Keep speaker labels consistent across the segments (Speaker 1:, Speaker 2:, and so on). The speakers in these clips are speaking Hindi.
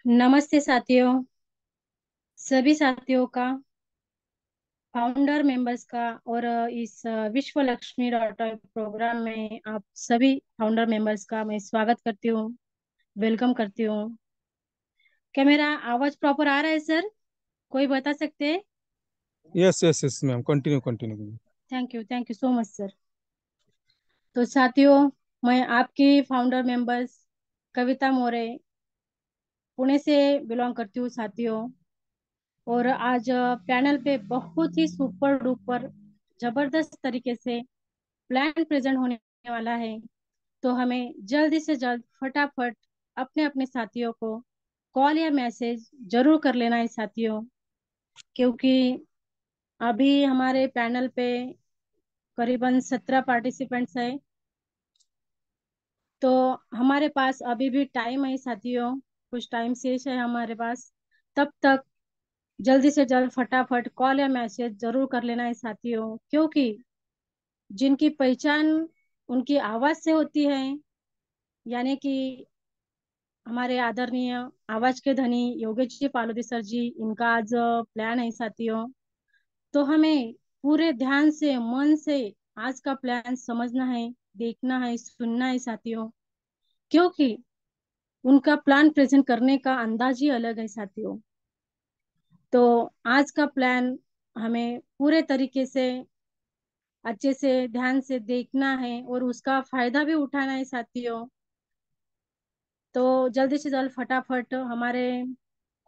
Speaker 1: नमस्ते साथियों। सभी साथियों का, फाउंडर मेंबर्स का और इस विश्व लक्ष्मी डॉटर प्रोग्राम में आप सभी फाउंडर मेंबर्स का मैं स्वागत करती हूँ, वेलकम करती हूँ। क्या मेरा आवाज प्रॉपर आ रहा है सर? कोई बता सकते हैं?
Speaker 2: Yes yes yes ma'am, continue continue.
Speaker 1: Thank you so much sir. तो साथियों, मैं आपकी फाउंडर मेंबर्स कविता मोरे पुणे से बिलोंग करती हूँ साथियों। और आज पैनल पे बहुत ही सुपर डुपर जबरदस्त तरीके से प्लान प्रेजेंट होने वाला है। तो हमें जल्दी से जल्द फटाफट अपने अपने साथियों को कॉल या मैसेज जरूर कर लेना है साथियों, क्योंकि अभी हमारे पैनल पे करीबन 17 पार्टिसिपेंट्स है। तो हमारे पास अभी भी टाइम है साथियों, कुछ टाइम शेष है हमारे पास। तब तक जल्दी से जल्द फटाफट कॉल या मैसेज जरूर कर लेना है साथियों, क्योंकि जिनकी पहचान उनकी आवाज से होती है, यानी कि हमारे आदरणीय आवाज के धनी योगेश जी पालोदी सर जी, इनका आज प्लान है साथियों। तो हमें पूरे ध्यान से मन से आज का प्लान समझना है, देखना है, सुनना है साथियों, क्योंकि उनका प्लान प्रेजेंट करने का अंदाज ही अलग है साथियों। तो आज का प्लान हमें पूरे तरीके से अच्छे से ध्यान से देखना है और उसका फायदा भी उठाना है साथियों। तो जल्दी से जल्द फटाफट हमारे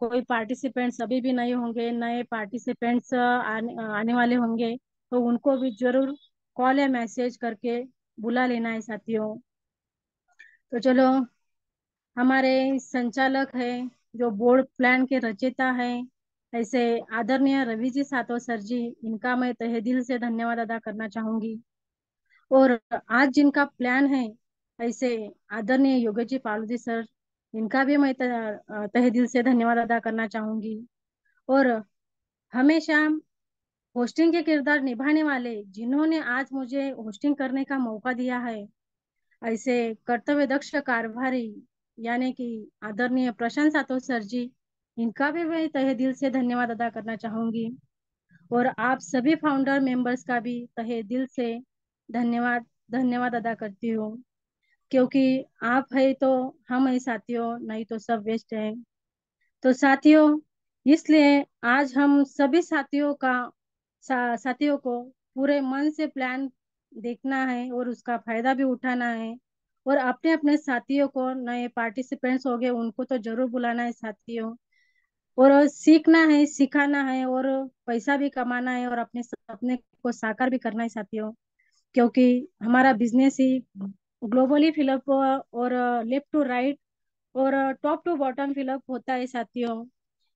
Speaker 1: कोई पार्टिसिपेंट्स अभी भी नहीं होंगे, नए पार्टिसिपेंट्स आने वाले होंगे, तो उनको भी जरूर कॉल या मैसेज करके बुला लेना है साथियों। तो चलो, हमारे संचालक है, जो बोर्ड प्लान के रचयिता है, ऐसे आदरणीय रवि जी सातो सर जी, इनका मैं तहे दिल से धन्यवाद अदा करना चाहूंगी। और आज जिनका प्लान है, ऐसे आदरणीय योगेश जी पालूजी सर, इनका भी मैं तहे दिल से धन्यवाद अदा करना चाहूंगी। और हमेशा होस्टिंग के किरदार निभाने वाले, जिन्होंने आज मुझे होस्टिंग करने का मौका दिया है, ऐसे कर्तव्य दक्ष कारभारी, यानी कि आदरणीय प्रशांत सातो सर जी, इनका भी मैं तहे दिल से धन्यवाद अदा करना चाहूंगी। और आप सभी फाउंडर मेंबर्स का भी तहे दिल से धन्यवाद धन्यवाद अदा करती हूँ, क्योंकि आप है तो हम है साथियों, नहीं तो सब वेस्ट है। तो साथियों, इसलिए आज हम सभी साथियों का साथियों को पूरे मन से प्लान देखना है और उसका फायदा भी उठाना है। और अपने अपने साथियों को, नए पार्टिसिपेंट्स हो गए, उनको तो जरूर बुलाना है साथियों। और सीखना है, सिखाना है और पैसा भी कमाना है और अपने सपने को साकार भी करना है साथियों, क्योंकि हमारा बिजनेस ही ग्लोबली फिलअप और लेफ्ट टू राइट और टॉप टू बॉटम फिलअप होता है साथियों।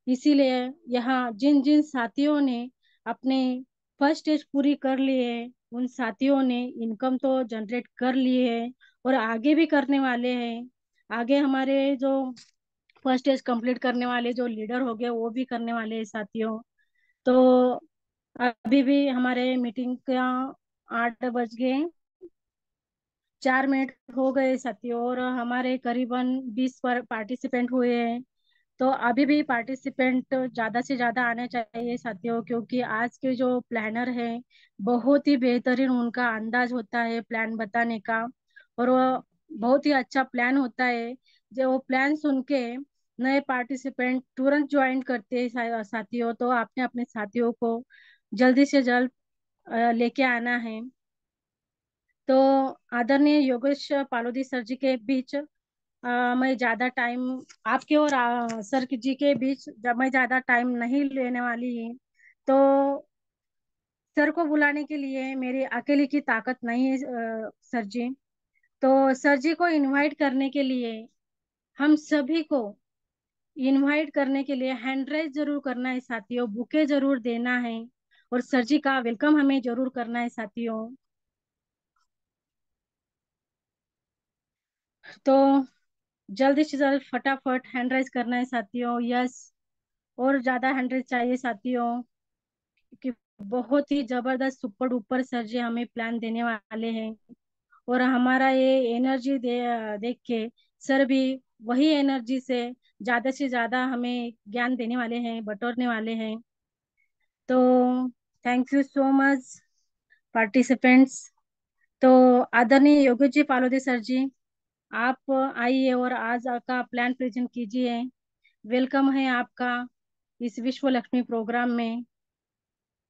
Speaker 1: इसीलिए यहाँ जिन जिन साथियों ने अपने फर्स्ट स्टेज पूरी कर ली है, उन साथियों ने इनकम तो जनरेट कर ली है और आगे भी करने वाले हैं। आगे हमारे जो फर्स्ट स्टेज कंप्लीट करने वाले जो लीडर हो गए, वो भी करने वाले हैं साथियों। तो अभी भी हमारे मीटिंग का 8 बज गए 4 मिनट हो गए साथियों, और हमारे करीबन 20 पार्टिसिपेंट हुए हैं। तो अभी भी पार्टिसिपेंट ज्यादा से ज्यादा आने चाहिए साथियों, क्योंकि आज के जो प्लानर है, बहुत ही बेहतरीन उनका अंदाज होता है प्लान बताने का। और वो बहुत ही अच्छा प्लान होता है। जो वो प्लान सुन के नए पार्टिसिपेंट तुरंत ज्वाइन करते हैं साथियों। तो आपने अपने साथियों को जल्दी से जल्द लेके आना है। तो आदरणीय योगेश पालोदी सर जी के बीच मैं ज्यादा टाइम, आपके और सर जी के बीच जब मैं ज्यादा टाइम नहीं लेने वाली हूँ। तो सर को बुलाने के लिए मेरी अकेले की ताकत नहीं है सर जी। तो सर जी को इनवाइट करने के लिए, हम सभी को इनवाइट करने के लिए हैंड राइज जरूर करना है साथियों, बुके जरूर देना है और सर जी का वेलकम हमें जरूर करना है साथियों। तो जल्दी से जल्द फटाफट हैंड राइज करना है साथियों, यस। और ज्यादा हैंड राइज चाहिए साथियों, कि बहुत ही जबरदस्त सुपर डुपर सर जी हमें प्लान देने वाले हैं। और हमारा ये एनर्जी देख के सर भी वही एनर्जी से ज्यादा से ज्यादा हमें ज्ञान देने वाले हैं, बटोरने वाले हैं। तो thank you so much participants. तो आदरणीय योगी जी पालोदे सर जी, आप आइए और आज का प्लान प्रेजेंट कीजिए। वेलकम है आपका इस विश्व लक्ष्मी प्रोग्राम में।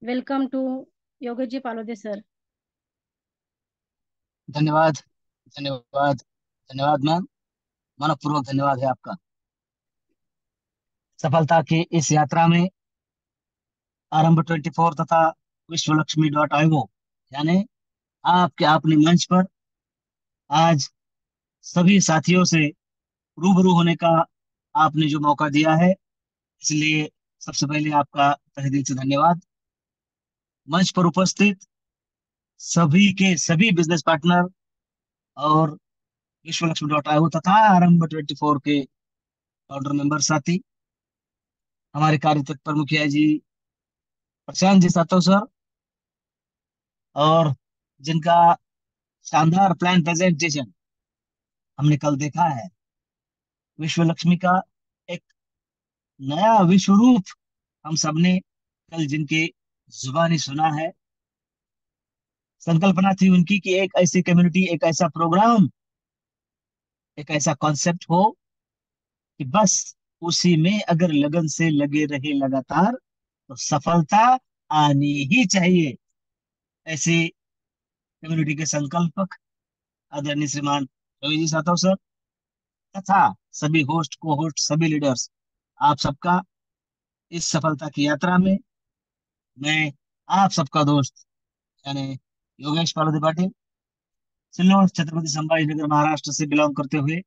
Speaker 1: Welcome to Yogi ji Palode sir.
Speaker 3: धन्यवाद। धन्यवाद। धन्यवाद मैम। मनपूर्वक धन्यवाद है आपका। सफलता की इस यात्रा में आरंभ 24 तथा विश्वलक्ष्मी.io यानी आपके अपने मंच पर आज सभी साथियों से रूबरू होने का आपने जो मौका दिया है, इसलिए सबसे पहले आपका तहे दिल से धन्यवाद। मंच पर उपस्थित सभी के सभी बिजनेस पार्टनर और विश्वलक्ष्मी.io तथा आरंभ 24 के फाउंडर मेंबर साथी, हमारे कार्य तत्पर मुखिया जी प्रशांत जी सातव सर, और जिनका शानदार प्लान प्रेजेंटेशन हमने कल देखा है, विश्व लक्ष्मी का एक नया विश्व रूप हम सबने कल जिनकी जुबानी सुना है। संकल्पना थी उनकी कि एक ऐसी कम्युनिटी, एक ऐसा प्रोग्राम, एक ऐसा कॉन्सेप्ट हो कि बस उसी में अगर लगन से लगे रहे लगातार तो सफलता आनी ही चाहिए। ऐसी कम्युनिटी के संकल्पक आदरणीय श्रीमान रवि जी सातव सर तथा सभी होस्ट, को होस्ट, सभी लीडर्स, आप सबका इस सफलता की यात्रा में मैं आप सबका दोस्त यानी योगेश पालोदी पाटिल, सिल्लोड, छत्रपति संभाजीनगर, महाराष्ट्र से बिलोंग करते हुए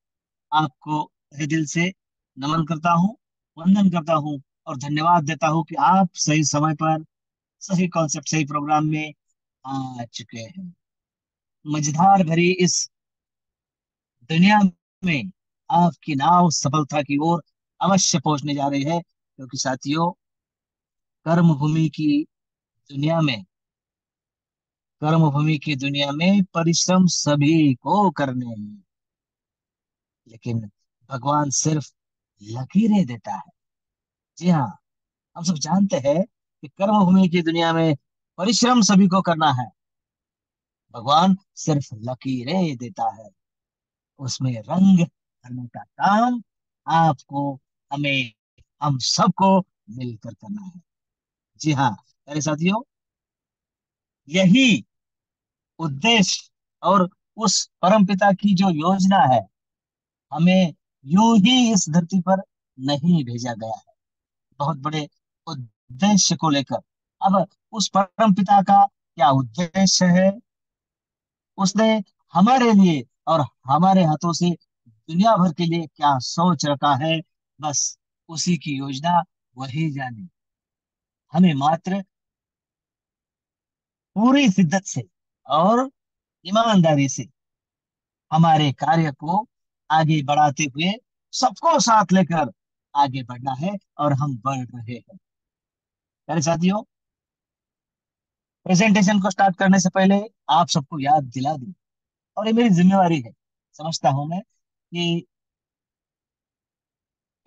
Speaker 3: आपको तहे दिल से नमन करता हूँ, वंदन करता हूँ और धन्यवाद देता हूँ कि आप सही समय पर, सही कॉन्सेप्ट, सही प्रोग्राम में आ चुके हैं। मझधार भरी इस दुनिया में आपकी नाव सफलता की ओर अवश्य पहुंचने जा रही है, क्योंकि साथियों, कर्म भूमि की दुनिया में, कर्म भूमि की दुनिया में परिश्रम सभी को करने हैं, लेकिन भगवान सिर्फ लकीरें देता है। जी हाँ, हम सब जानते हैं कि कर्म भूमि की दुनिया में परिश्रम सभी को करना है, भगवान सिर्फ लकीरें देता है। उसमें रंग भरने का काम आपको, हमें, हम सबको मिलकर करना है। जी हाँ मेरे साथियों, यही उद्देश्य और उस परम पिता की जो योजना है, हमें यूं ही इस धरती पर नहीं भेजा गया है, बहुत बड़े उद्देश्य को लेकर। अब उस परम पिता का क्या उद्देश्य है, उसने हमारे लिए और हमारे हाथों से दुनिया भर के लिए क्या सोच रखा है, बस उसी की योजना वही जाने। हमें मात्र पूरी शिद्दत से और ईमानदारी से हमारे कार्य को आगे बढ़ाते हुए सबको साथ लेकर आगे बढ़ना है, और हम बढ़ रहे हैं। मेरे साथियों, प्रेजेंटेशन को स्टार्ट करने से पहले आप सबको याद दिला दूं, और ये मेरी जिम्मेवारी है, समझता हूं मैं, कि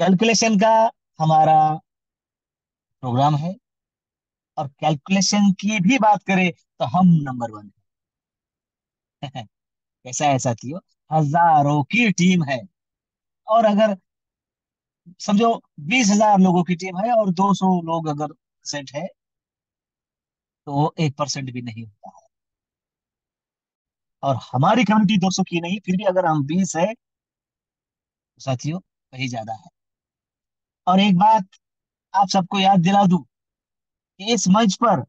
Speaker 3: कैलकुलेशन का हमारा प्रोग्राम है, और कैलकुलेशन की भी बात करें तो हम नंबर वन है। कैसा है साथियों, हजारों की टीम है, और अगर समझो 20,000 लोगों की टीम है और 200 लोग अगर सेट है, तो वो 1% भी नहीं होता है। और हमारी कम्युनिटी 200 की नहीं, फिर भी अगर हम 20 है तो साथियों कहीं ज्यादा है। और एक बात आप सबको याद दिला दूं कि इस मंच पर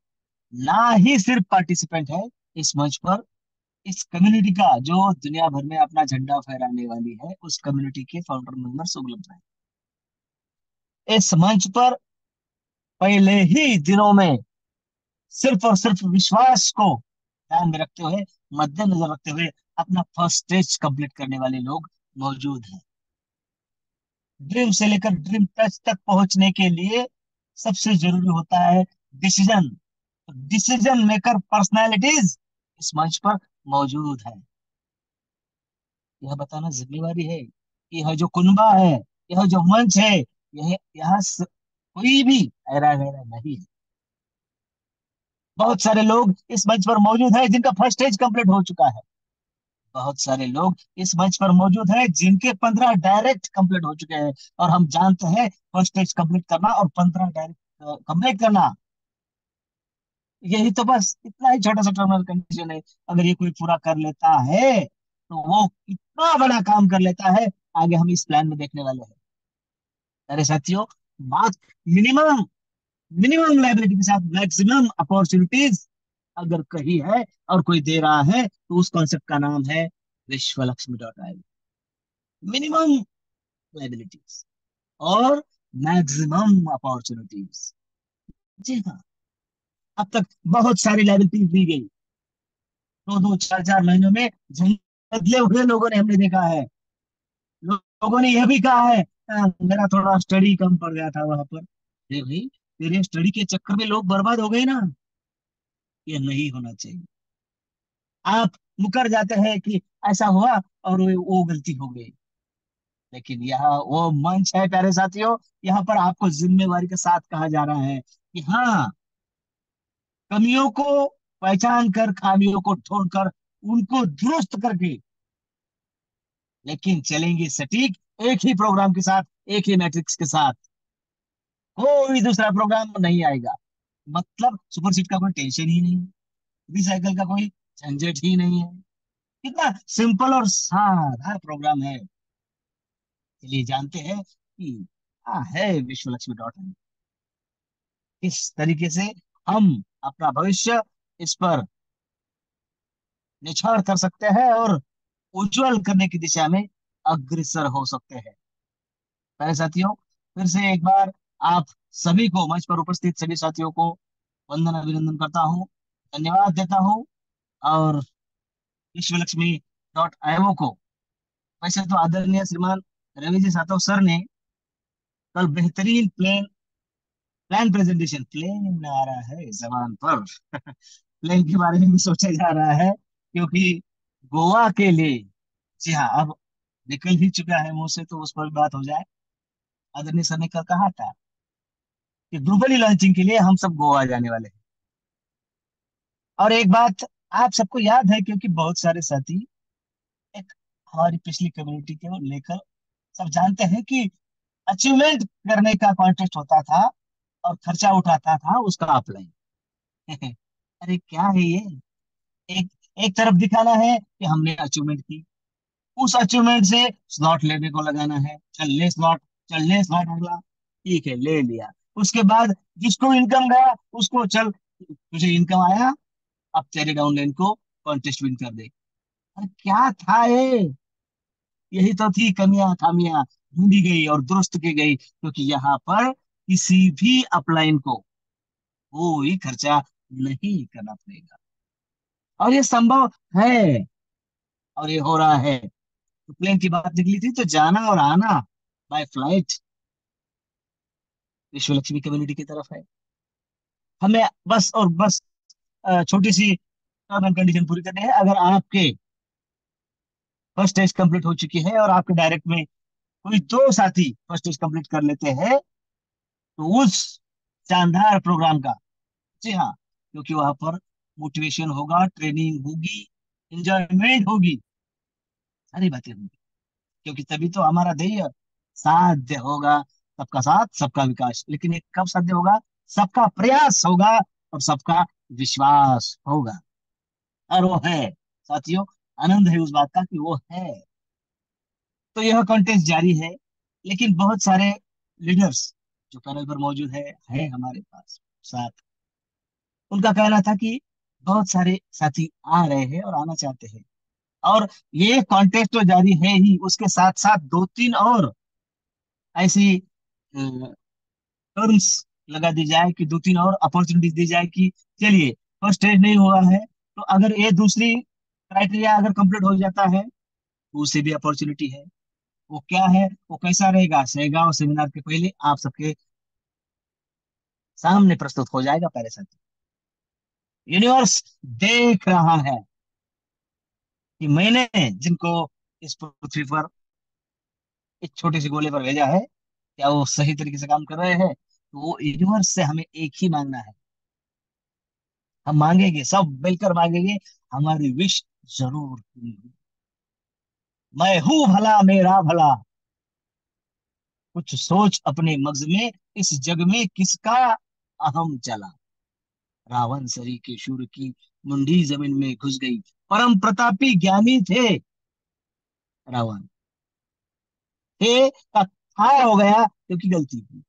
Speaker 3: ना ही सिर्फ पार्टिसिपेंट है, इस मंच पर इस कम्युनिटी का जो दुनिया भर में अपना झंडा फहराने वाली है, उस कम्युनिटी के फाउंडर मेंबर्स उपलब्ध है। इस मंच पर पहले ही दिनों में सिर्फ और सिर्फ विश्वास को ध्यान में रखते हुए, मद्देनजर रखते हुए अपना फर्स्ट स्टेज कंप्लीट करने वाले लोग मौजूद हैं। ड्रीम से लेकर ड्रीम टच तक पहुंचने के लिए सबसे जरूरी होता है डिसीजन। डिसीजन मेकर पर्सनालिटीज इस मंच पर मौजूद है। यह बताना जिम्मेवारी है कि यह जो कुनबा है, यह जो मंच है, यह यहाँ कोई भी ऐरा गैरा नहीं है। बहुत सारे लोग इस मंच पर मौजूद हैं जिनका फर्स्ट स्टेज कंप्लीट हो चुका है। बहुत सारे लोग इस मंच पर मौजूद हैं जिनके 15 डायरेक्ट कंप्लीट हो चुके हैं। और हम जानते हैं फर्स्ट स्टेज कंप्लीट करना और 15 डायरेक्ट कंप्लीट करना, यही तो बस इतना ही छोटा सा टर्मिनल कंडीशन है। अगर ये कोई पूरा कर लेता है तो वो इतना बड़ा काम कर लेता है, आगे हम इस प्लान में देखने वाले हैं। अरे साथियों, बात मिनिमम मिनिमम लाइबिलिटी के साथ मैक्सिमम अपॉर्चुनिटीज अगर कहीं है और कोई दे रहा है तो उस कॉन्सेप्ट का नाम है विश्वलक्ष्मी.ai। मिनिमम लाइबिलिटीज और मैक्सिमम अपॉर्चुनिटीज। जी हाँ, अब तक बहुत सारी लाइबिलिटीज दी गई। 2-2 4-4 महीनों में बदले हुए लोगों ने हमने देखा है। लोगों ने यह भी कहा है, मेरा थोड़ा स्टडी कम पड़ गया था वहां पर। अरे भाई, तेरे स्टडी के चक्कर में लोग बर्बाद हो गए ना, ये नहीं होना चाहिए। आप मुकर जाते हैं कि ऐसा हुआ और वो गलती हो गई, लेकिन यह वो मंच है प्यारे साथियों, यहाँ पर आपको जिम्मेवारी के साथ कहा जा रहा है कि हाँ, कमियों को पहचान कर, खामियों को ढूंढकर, उनको दुरुस्त करके, लेकिन चलेंगे सटीक एक ही प्रोग्राम के साथ, एक ही मैट्रिक्स के साथ। कोई दूसरा प्रोग्राम नहीं आएगा। मतलब सुपरसीड का कोई टेंशन ही नहीं, रिसाइकल का कोई झंझट ही नहीं है। कितना सिंपल और साधा प्रोग्राम है। चलिए जानते हैं कि क्या है विश्वलक्ष्मी.in, किस तरीके से हम अपना भविष्य इस पर निछावर कर सकते हैं और उज्जवल करने की दिशा में अग्रसर हो सकते हैं। पहले साथियों, फिर से एक बार आप सभी को, मंच पर उपस्थित सभी साथियों को वंदन अभिनंदन करता हूँ, धन्यवाद देता हूँ। और विश्वलक्ष्मी.io को, वैसे तो आदरणीय श्रीमान रवि जी सातव सर ने कल बेहतरीन प्लान प्रेजेंटेशन, प्लेन आ रहा है जबान पर प्लेन के बारे में भी सोचा जा रहा है, क्योंकि गोवा के लिए, जी हाँ, अब निकल ही चुका है मुंह से तो उस पर भी बात हो जाए। आदरणीय सर ने कल कहा था कि ग्लोबली लॉन्चिंग के लिए हम सब गोवा जाने वाले हैं। और एक बात आप सबको याद है, क्योंकि बहुत सारे साथी एक हमारी पिछली कम्युनिटी को लेकर सब जानते हैं कि अचीवमेंट करने का कॉन्टेस्ट होता था और खर्चा उठाता था उसका अपलाइन। अरे क्या है ये, एक एक तरफ दिखाना है कि हमने अचीवमेंट की, उस अचीवमेंट से स्लॉट लेने को लगाना है, चल ले स्लॉट अगला, ठीक है ले लिया। उसके बाद जिसको इनकम गया उसको, चल तुझे इनकम आया, अब तेरे डाउनलाइन को कॉन्टेस्ट विन कर दे। अरे क्या था ये, यही तो थी कमियां खामियां ढूंढी गई और दुरुस्त की गई, क्योंकि यहाँ पर किसी भी अपलाइन को कोई खर्चा नहीं करना पड़ेगा और ये संभव है और ये हो रहा है। तो प्लेन की बात निकली थी तो जाना और आना बाय फ्लाइट विश्वलक्ष्मी कम्युनिटी की तरफ है। हमें बस और बस छोटी सी टर्म एंड कंडीशन पूरी करनी है। अगर आपके फर्स्ट टेस्ट कंप्लीट हो चुकी है और आपके डायरेक्ट में कोई दो साथी फर्स्ट टेस्ट कंप्लीट कर लेते हैं तो उस शानदार प्रोग्राम का, जी हाँ, क्योंकि वहां पर मोटिवेशन होगा, ट्रेनिंग होगी, इंजॉयमेंट होगी, सारी बातें होंगी, क्योंकि तभी तो हमारा ध्येय साध्य होगा। सबका साथ सबका विकास, लेकिन ये कब साध्य होगा? सबका प्रयास होगा और सबका विश्वास होगा। और वो है साथियों, आनंद है उस बात का कि वो है। तो यह कॉन्टेस्ट जारी है, लेकिन बहुत सारे लीडर्स जो पैनल पर मौजूद है हमारे पास साथ, उनका कहना था कि बहुत सारे साथी आ रहे हैं और आना चाहते हैं, और ये कॉन्टेस्ट तो जारी है ही, उसके साथ साथ 2-3 और ऐसी टर्म्स लगा दी जाए कि 2-3 और अपॉर्चुनिटीज दी जाए कि चलिए, फर्स्ट स्टेज नहीं हुआ है तो अगर ये दूसरी क्राइटेरिया अगर कंप्लीट हो जाता है तो उससे भी अपॉर्चुनिटी है। वो क्या है, वो कैसा रहेगा, सहगांव सेमिनार के पहले आप सबके सामने प्रस्तुत हो जाएगा। पहले साथ यूनिवर्स देख रहा है कि मैंने जिनको इस पृथ्वी पर एक छोटे से गोले पर भेजा है, क्या वो सही तरीके से काम कर रहे हैं? तो वो यूनिवर्स से हमें एक ही मांगना है। हम मांगेंगे, सब मिलकर मांगेंगे, हमारी विश जरूर पूरी होगी। मैं हूं भला मेरा भला, कुछ सोच अपने मगज में, इस जग में किसका अहम चला। रावण सरी के शूर की मुंडी जमीन में घुस गई, परम प्रतापी ज्ञानी थे रावण। थे का था हो गया क्योंकि गलती की।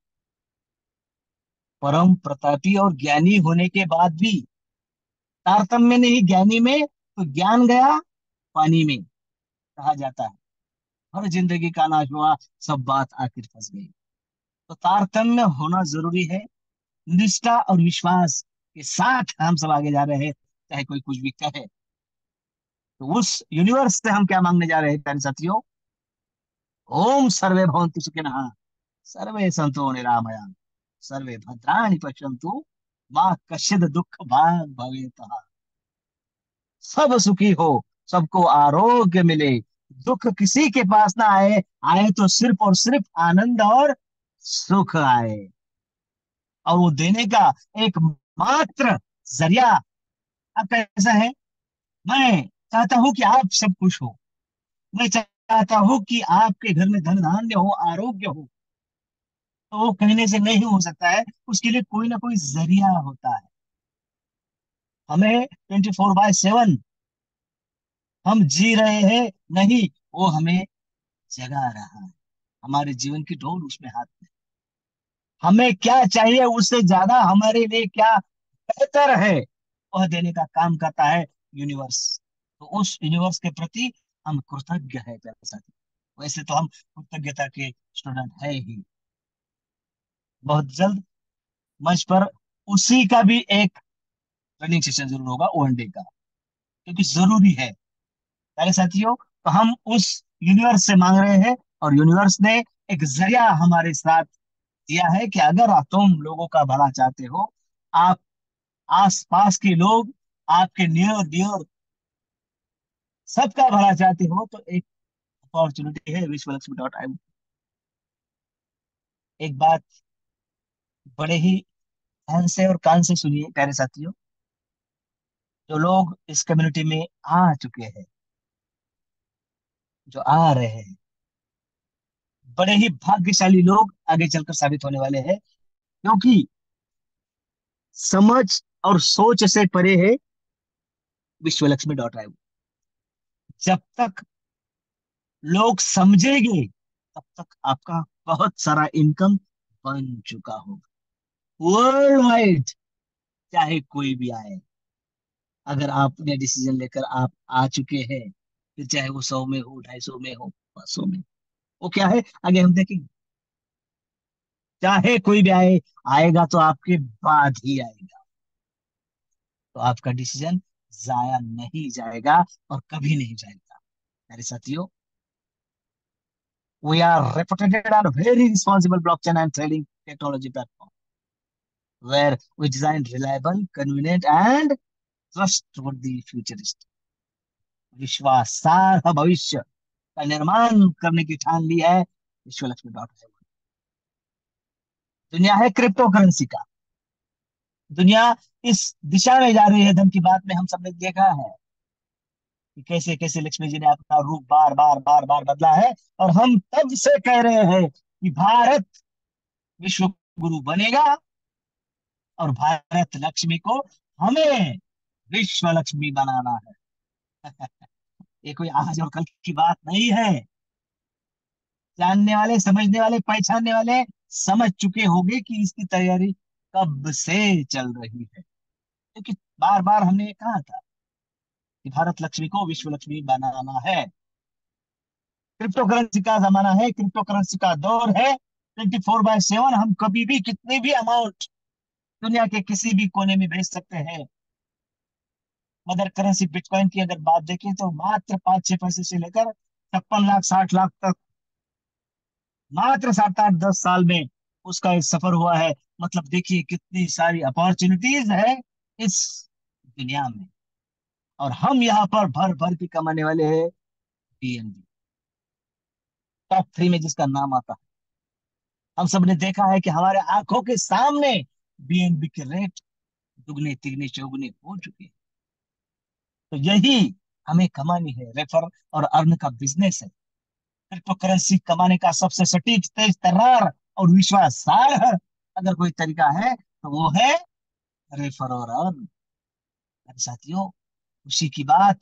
Speaker 3: परम प्रतापी और ज्ञानी होने के बाद भी तारतम्य नहीं ज्ञानी में, तो ज्ञान गया पानी में, कहा जाता है। हर जिंदगी का नाश हुआ, सब बात आखिर फंस गई। तो तारतम्य होना जरूरी है। निष्ठा और विश्वास के साथ हम सब आगे जा रहे हैं, चाहे कोई कुछ भी कहे। तो उस यूनिवर्स से हम क्या मांगने जा रहे हैं प्यारे साथियों? ओम सर्वे भवन्तु सुखिनः, सर्वे सन्तु निरामया, सर्वे भद्राणि पश्यन्तु, माँ कश्चित् दुख भाग भवेतः। सब सुखी हो, सबको आरोग्य मिले, दुख किसी के पास ना आए, आए तो सिर्फ और सिर्फ आनंद और सुख आए। और वो देने का एक मात्र जरिया अब कैसा है? मैं चाहता हूं कि आप सब खुश हो। मैं चाहता हूं कि आपके घर में धन धान्य हो, आरोग्य हो। तो वो कहने से नहीं हो सकता है, उसके लिए कोई ना कोई जरिया होता है। हमें 24/7 हम जी रहे हैं नहीं, वो हमें जगा रहा है। हमारे जीवन की डोर उसमें हाथ में। हमें क्या चाहिए उससे ज्यादा हमारे लिए क्या बेहतर है, वह देने का काम करता है यूनिवर्स। तो उस यूनिवर्स के प्रति हम कृतज्ञ है प्यारे साथी। वैसे तो हम कृतज्ञता के स्टूडेंट है ही। बहुत जल्द मंच पर उसी का भी एक ट्रेनिंग सेशन जरूर होगा, ओएनडी का, क्योंकि जरूरी है प्यारे साथियों। तो हम उस यूनिवर्स से मांग रहे हैं, और यूनिवर्स ने एक जरिया हमारे साथ दिया है कि अगर तुम लोगों का भला चाहते हो, आप आसपास के लोग, आपके नियर डियर सबका भला चाहते हो, तो एक अपॉर्चुनिटी है विश्वलक्ष्मी.आई। एक बात बड़े ही ध्यान से और कान से सुनिए प्यारे साथियों। जो लोग इस कम्युनिटी में आ चुके हैं, जो आ रहे हैं, बड़े ही भाग्यशाली लोग आगे चलकर साबित होने वाले हैं, क्योंकि समझ और सोच से परे है विश्वलक्ष्मी.आई। जब तक लोग समझेंगे, तब तक आपका बहुत सारा इनकम बन चुका होगा वर्ल्ड वाइड, चाहे कोई भी आए। अगर आपने डिसीजन लेकर आप आ चुके हैं, फिर चाहे वो 100 में हो, 250 में हो, 500 में, वो क्या है आगे हम देखेंगे। चाहे कोई भी आए, आएगा तो आपके बाद ही आएगा। तो आपका डिसीजन जाया नहीं जाएगा, और कभी नहीं जाएगा मेरे साथियों। We are reputed on a very responsible blockchain and trading technology platform, where we design reliable, convenient, and trustworthy futuristic विश्वासार्ह भविष्य का निर्माण करने की ठान ली है विश्वलक्ष्मी.आई। दुनिया है क्रिप्टो करेंसी का। दुनिया इस दिशा में जा रही है। धन की बात में हम सबने देखा है कि कैसे कैसे लक्ष्मी जी ने अपना रूप बार बार बार बार बदला है। और हम तब से कह रहे हैं कि भारत विश्व गुरु बनेगा, और भारत लक्ष्मी को हमें विश्व लक्ष्मी बनाना है। ये कोई आज और कल की बात नहीं है। जानने वाले, समझने वाले, पहचानने वाले समझ चुके होंगे कि इसकी तैयारी कब से चल रही है, क्योंकि बार बार हमने कहा था कि भारत लक्ष्मी को विश्व लक्ष्मी बनाना है। क्रिप्टो करेंसी का जमाना है, क्रिप्टो करेंसी का दौर है। 24/7 हम कभी भी कितनी भी अमाउंट दुनिया के किसी भी कोने में भेज सकते हैं। मदर करेंसी बिटकॉइन की अगर बात देखें, तो मात्र 5-6 पैसे से लेकर 56 लाख 60 लाख तक, मात्र 7-8-10 साल में उसका एक सफर हुआ है। मतलब देखिए कितनी सारी अपॉर्चुनिटीज है इस दुनिया में, और हम यहाँ पर भर भर के कमाने वाले हैं बीएनबी। टॉप 3 में जिसका नाम आता है। हम सब ने देखा है कि हमारे आंखों के सामने बीएनबी के रेट दुगने तिगने चौगुने हो चुके हैं। तो यही हमें कमानी है, रेफर और अर्न का बिजनेस है। क्रिप्टो करेंसी कमाने का सबसे सटीक, तेज तर्रार और विश्वासार्ह अगर कोई तरीका है तो वो है रेफर और अर्न। अरे साथियों, खुशी की बात,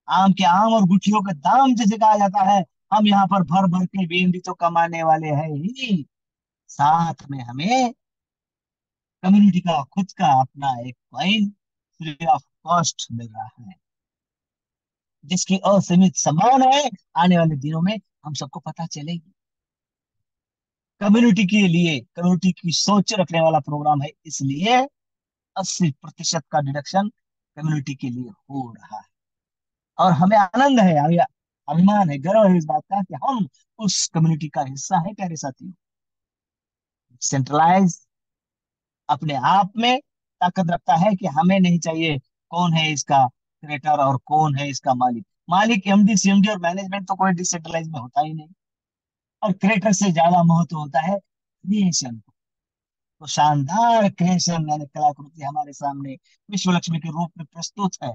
Speaker 3: आम के आम और गुठलियों के दाम जैसे कहा जाता है, हम यहाँ पर भर भर के बीएनबी तो कमाने वाले हैं ही, साथ में हमें कम्युनिटी का खुद का अपना एक कॉइन फ्री ऑफ कॉस्ट मिल रहा है, जिसकी असीमित संभावना है आने वाले दिनों में हम सबको पता चलेगी। कम्युनिटी के लिए, कम्युनिटी की सोच रखने वाला प्रोग्राम है, इसलिए 80% का डिडक्शन कम्युनिटी के लिए हो रहा है। और हमें आनंद है, हमें अभिमान है, गर्व है इस बात का कि हम उस कम्युनिटी का हिस्सा है। प्यारे साथियों, सेंट्रलाइज अपने आप में ताकत रखता है कि हमें नहीं चाहिए कौन है इसका क्रिएटर और कौन है इसका मालिक। मालिक एमडी सीएमडी और मैनेजमेंट तो कोई डिसेंट्रलाइज में होता ही नहीं। और क्रिएटर से ज्यादा महत्व होता है क्रिएशन। तो शानदार क्रिएशन यानी कलाकृति हमारे सामने विश्व लक्ष्मी के रूप में प्रस्तुत है।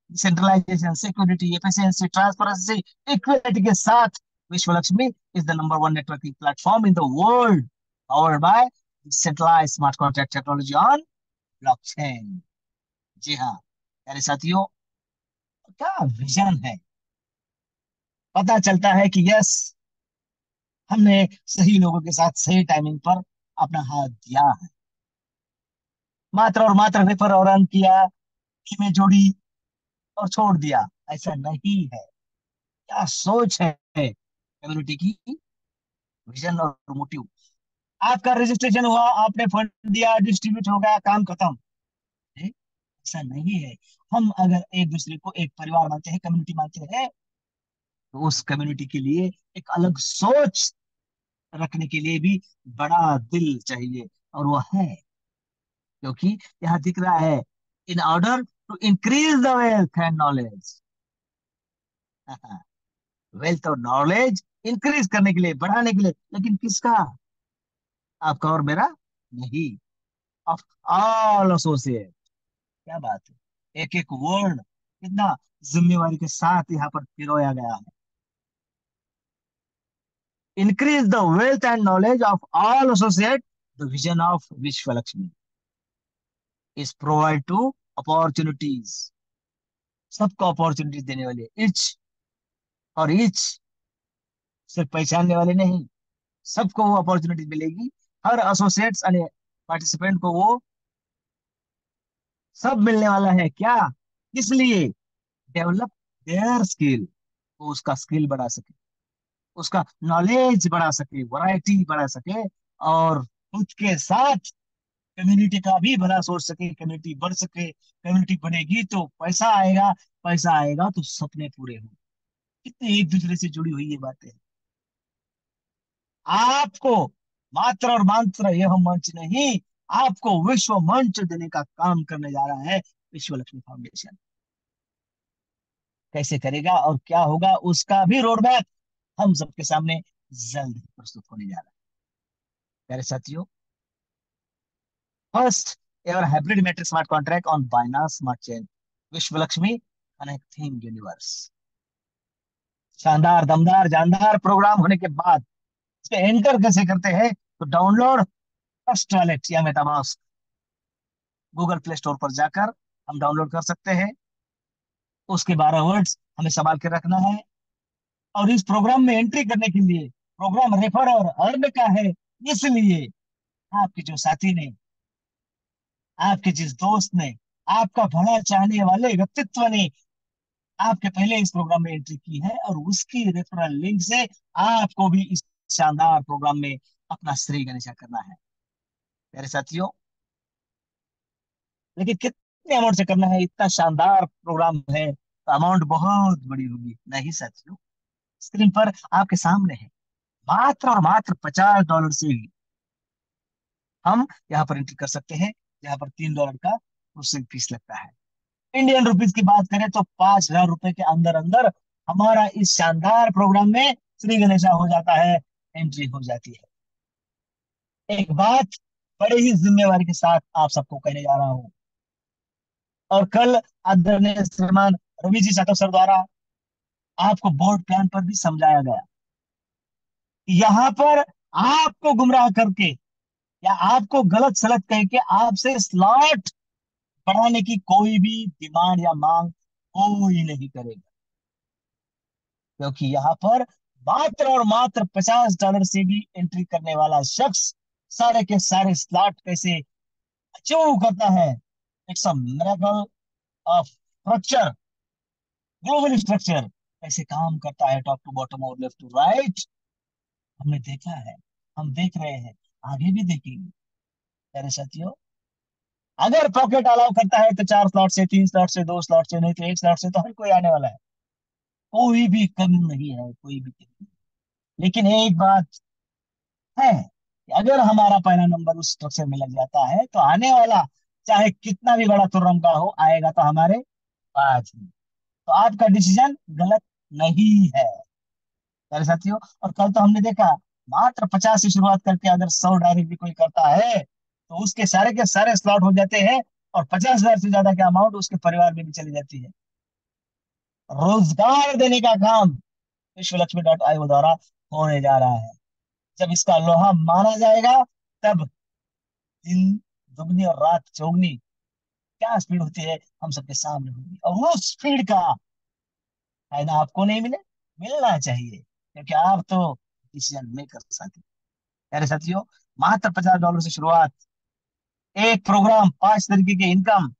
Speaker 3: Decentralisation, security, efficiency, transparency, equity के साथ Vishwa Lakshmi is the number one networking platform in the world, powered by decentralised smart contract technology on blockchain. जी हाँ प्यारे साथियों, क्या विजन है। पता चलता है कि यस, हमने सही लोगों के साथ सही टाइमिंग पर अपना हाथ दिया है। मात्र और मात्र रेफर और रन किया, टीमें जोड़ी और छोड़ दिया, ऐसा नहीं है। क्या सोच है कम्युनिटी की, विजन और मोटिव। आपका रजिस्ट्रेशन हुआ, आपने फंड दिया, डिस्ट्रीब्यूट हो गया, काम खत्म। नहीं, ऐसा नहीं है। हम अगर एक दूसरे को एक परिवार मानते हैं, कम्युनिटी मानते हैं, तो उस कम्युनिटी के लिए एक अलग सोच रखने के लिए भी बड़ा दिल चाहिए, और वो है, क्योंकि यहाँ दिख रहा है, in order to increase the wealth and knowledge. Wealth और नॉलेज इंक्रीज करने के लिए, बढ़ाने के लिए, लेकिन किसका? आपका और मेरा नहीं, ऑफ ऑल एसोसिएट। क्या बात है, एक एक वर्ड कितना जिम्मेवारी के साथ यहाँ पर पिरोया गया है। Increase the wealth and knowledge of all associate, the vision of Vishwa Lakshmi is provide to opportunities. सबको अपॉर्चुनिटीज देने वाले, इच और इच, सिर्फ पहचानने वाले नहीं, सबको वो अपॉर्चुनिटीज मिलेगी। हर एसोसिएट्स यानी पार्टिसिपेंट को वो सब मिलने वाला है। क्या? इसलिए डेवलप देयर स्किल, वो उसका स्किल बढ़ा सके, उसका नॉलेज बढ़ा सके, वैरायटी बढ़ा सके, और खुद के साथ कम्युनिटी का भी भला सोच सके, कम्युनिटी बढ़ सके। कम्युनिटी बढ़ेगी तो पैसा आएगा, पैसा आएगा तो सपने पूरे होंगे। कितनी एक दूसरे से जुड़ी हुई ये बातें हैं। आपको मात्र और मात्र यह मंच नहीं, आपको विश्व मंच देने का काम करने जा रहा है विश्व लक्ष्मी फाउंडेशन। कैसे करेगा और क्या होगा, उसका भी रोड मैप हम सबके सामने जल्द ही प्रस्तुत होने जा रहा है। प्यारे साथियों, first ever hybrid matrix smart contract on Binance smart chain, विश्व लक्ष्मी कनेक्टिंग यूनिवर्स। शानदार, दमदार, जानदार प्रोग्राम होने के बाद इस पे एंटर कैसे करते हैं? तो डाउनलोड फर्स्ट वॉलेट या मेटामास्क, गूगल प्ले स्टोर पर जाकर हम डाउनलोड कर सकते हैं। उसके 12 वर्ड्स हमें संभाल के रखना है। और इस प्रोग्राम में एंट्री करने के लिए, प्रोग्राम रेफर और अर्न का है, इसलिए आपके जो साथी ने, आपके जिस दोस्त ने, आपका भला चाहने वाले व्यक्तित्व ने आपके पहले इस प्रोग्राम में एंट्री की है, और उसकी रेफरल लिंक से आपको भी इस शानदार प्रोग्राम में अपना श्रेय गणेशा करना है। मेरे साथियों, लेकिन कितने अमाउंट से करना है? इतना शानदार प्रोग्राम है तो अमाउंट बहुत बड़ी होगी नहीं साथियों, स्क्रीन पर आपके सामने है। मात्र और मात्र $50 से ही हम यहाँ पर एंट्री कर सकते हैं, यहाँ पर $3 का प्रोसेसिंग फीस लगता है। इंडियन रुपीज की बात करें तो ₹5000 के अंदर अंदर हमारा इस शानदार प्रोग्राम में श्री गणेशा हो जाता है, एंट्री हो जाती है। एक बात बड़े ही जिम्मेवारी के साथ आप सबको कहने जा रहा हूं, और कल आदरणीय श्रीमान रवि जी साटव सर द्वारा आपको बोर्ड प्लान पर भी समझाया गया। यहाँ पर आपको गुमराह करके या आपको गलत सलत कह के आपसे स्लॉट बढ़ाने की कोई भी डिमांड या मांग कोई नहीं करेगा, क्योंकि यहाँ पर मात्र और मात्र $50 से भी एंट्री करने वाला शख्स सारे के सारे स्लॉट कैसे अचीव करता है। It's a miracle of structure, global structure कैसे काम करता है, टॉप टू बॉटम और लेफ्ट टू राइट, हमने देखा है, हम देख रहे हैं, आगे भी देखेंगे। प्यारे साथियों, अगर पॉकेट अलाउ करता है तो 4 स्लॉट से, 3 स्लॉट से, 2 स्लॉट से, नहीं तो 1 स्लॉट से तो हर कोई आने वाला है, कोई भी कमी नहीं है, कोई भी कमी नहीं। लेकिन एक बात है कि अगर हमारा पहला नंबर उस स्ट्रक्चर में लग जाता है तो आने वाला चाहे कितना भी बड़ा तुर्रम का हो, आएगा तो हमारे पास ही। तो आपका डिसीजन गलत नहीं है मेरे साथियों। और कल तो हमने देखा, मात्र 50 से शुरुआत करके अगर 100 डायरेक्ट भी कोई करता है तो उसके सारे के सारे स्लॉट हो जाते हैं, और 50,000 से ज्यादा की अमाउंट उसके परिवार में भी चली जाती है। रोजगार देने का काम विश्वलक्ष्मी द्वारा होने जा रहा है। जब इसका लोहा माना जाएगा, तब दिन दुगनी और रात चौगनी क्या स्पीड होती है हम सबके सामने होगी, और वो स्पीड का फायदा आपको नहीं मिले, मिलना चाहिए, क्योंकि आप तो डिसीजन मेकर साथी। मेरे साथियों, मात्र $50 से शुरुआत, एक प्रोग्राम, 5 तरीके के income,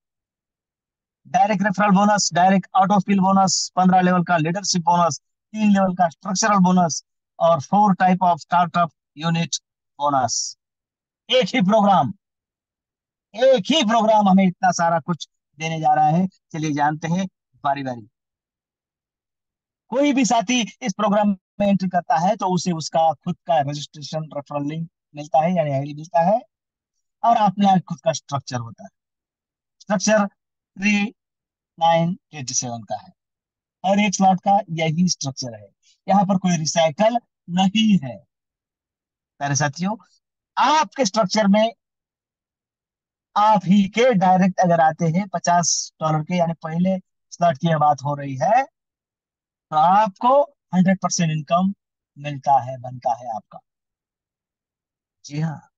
Speaker 3: direct referral bonus, direct out of skill bonus, 15 level का लीडरशिप बोनस, 3 लेवल का स्ट्रक्चरल बोनस, और 4 type of startup unit bonus. एक ही प्रोग्राम, एक ही प्रोग्राम हमें इतना सारा कुछ देने जा रहा है। चलिए जानते हैं बारी बारी। कोई भी साथी इस प्रोग्राम में एंट्री करता है तो उसे उसका खुद का रजिस्ट्रेशन रेफरल लिंक मिलता है, यानी आईडी मिलता है, और अपना खुद का स्ट्रक्चर होता है। स्ट्रक्चर 3987 का है, हर एक स्लॉट का यही स्ट्रक्चर है, यहाँ पर कोई रिसाइकल नहीं है। मेरे साथियों, आपके स्ट्रक्चर में आप ही के डायरेक्ट अगर आते हैं $50 के, यानी पहले स्लॉट की बात हो रही है, तो आपको 100% इनकम मिलता है, बनता है आपका। जी हाँ,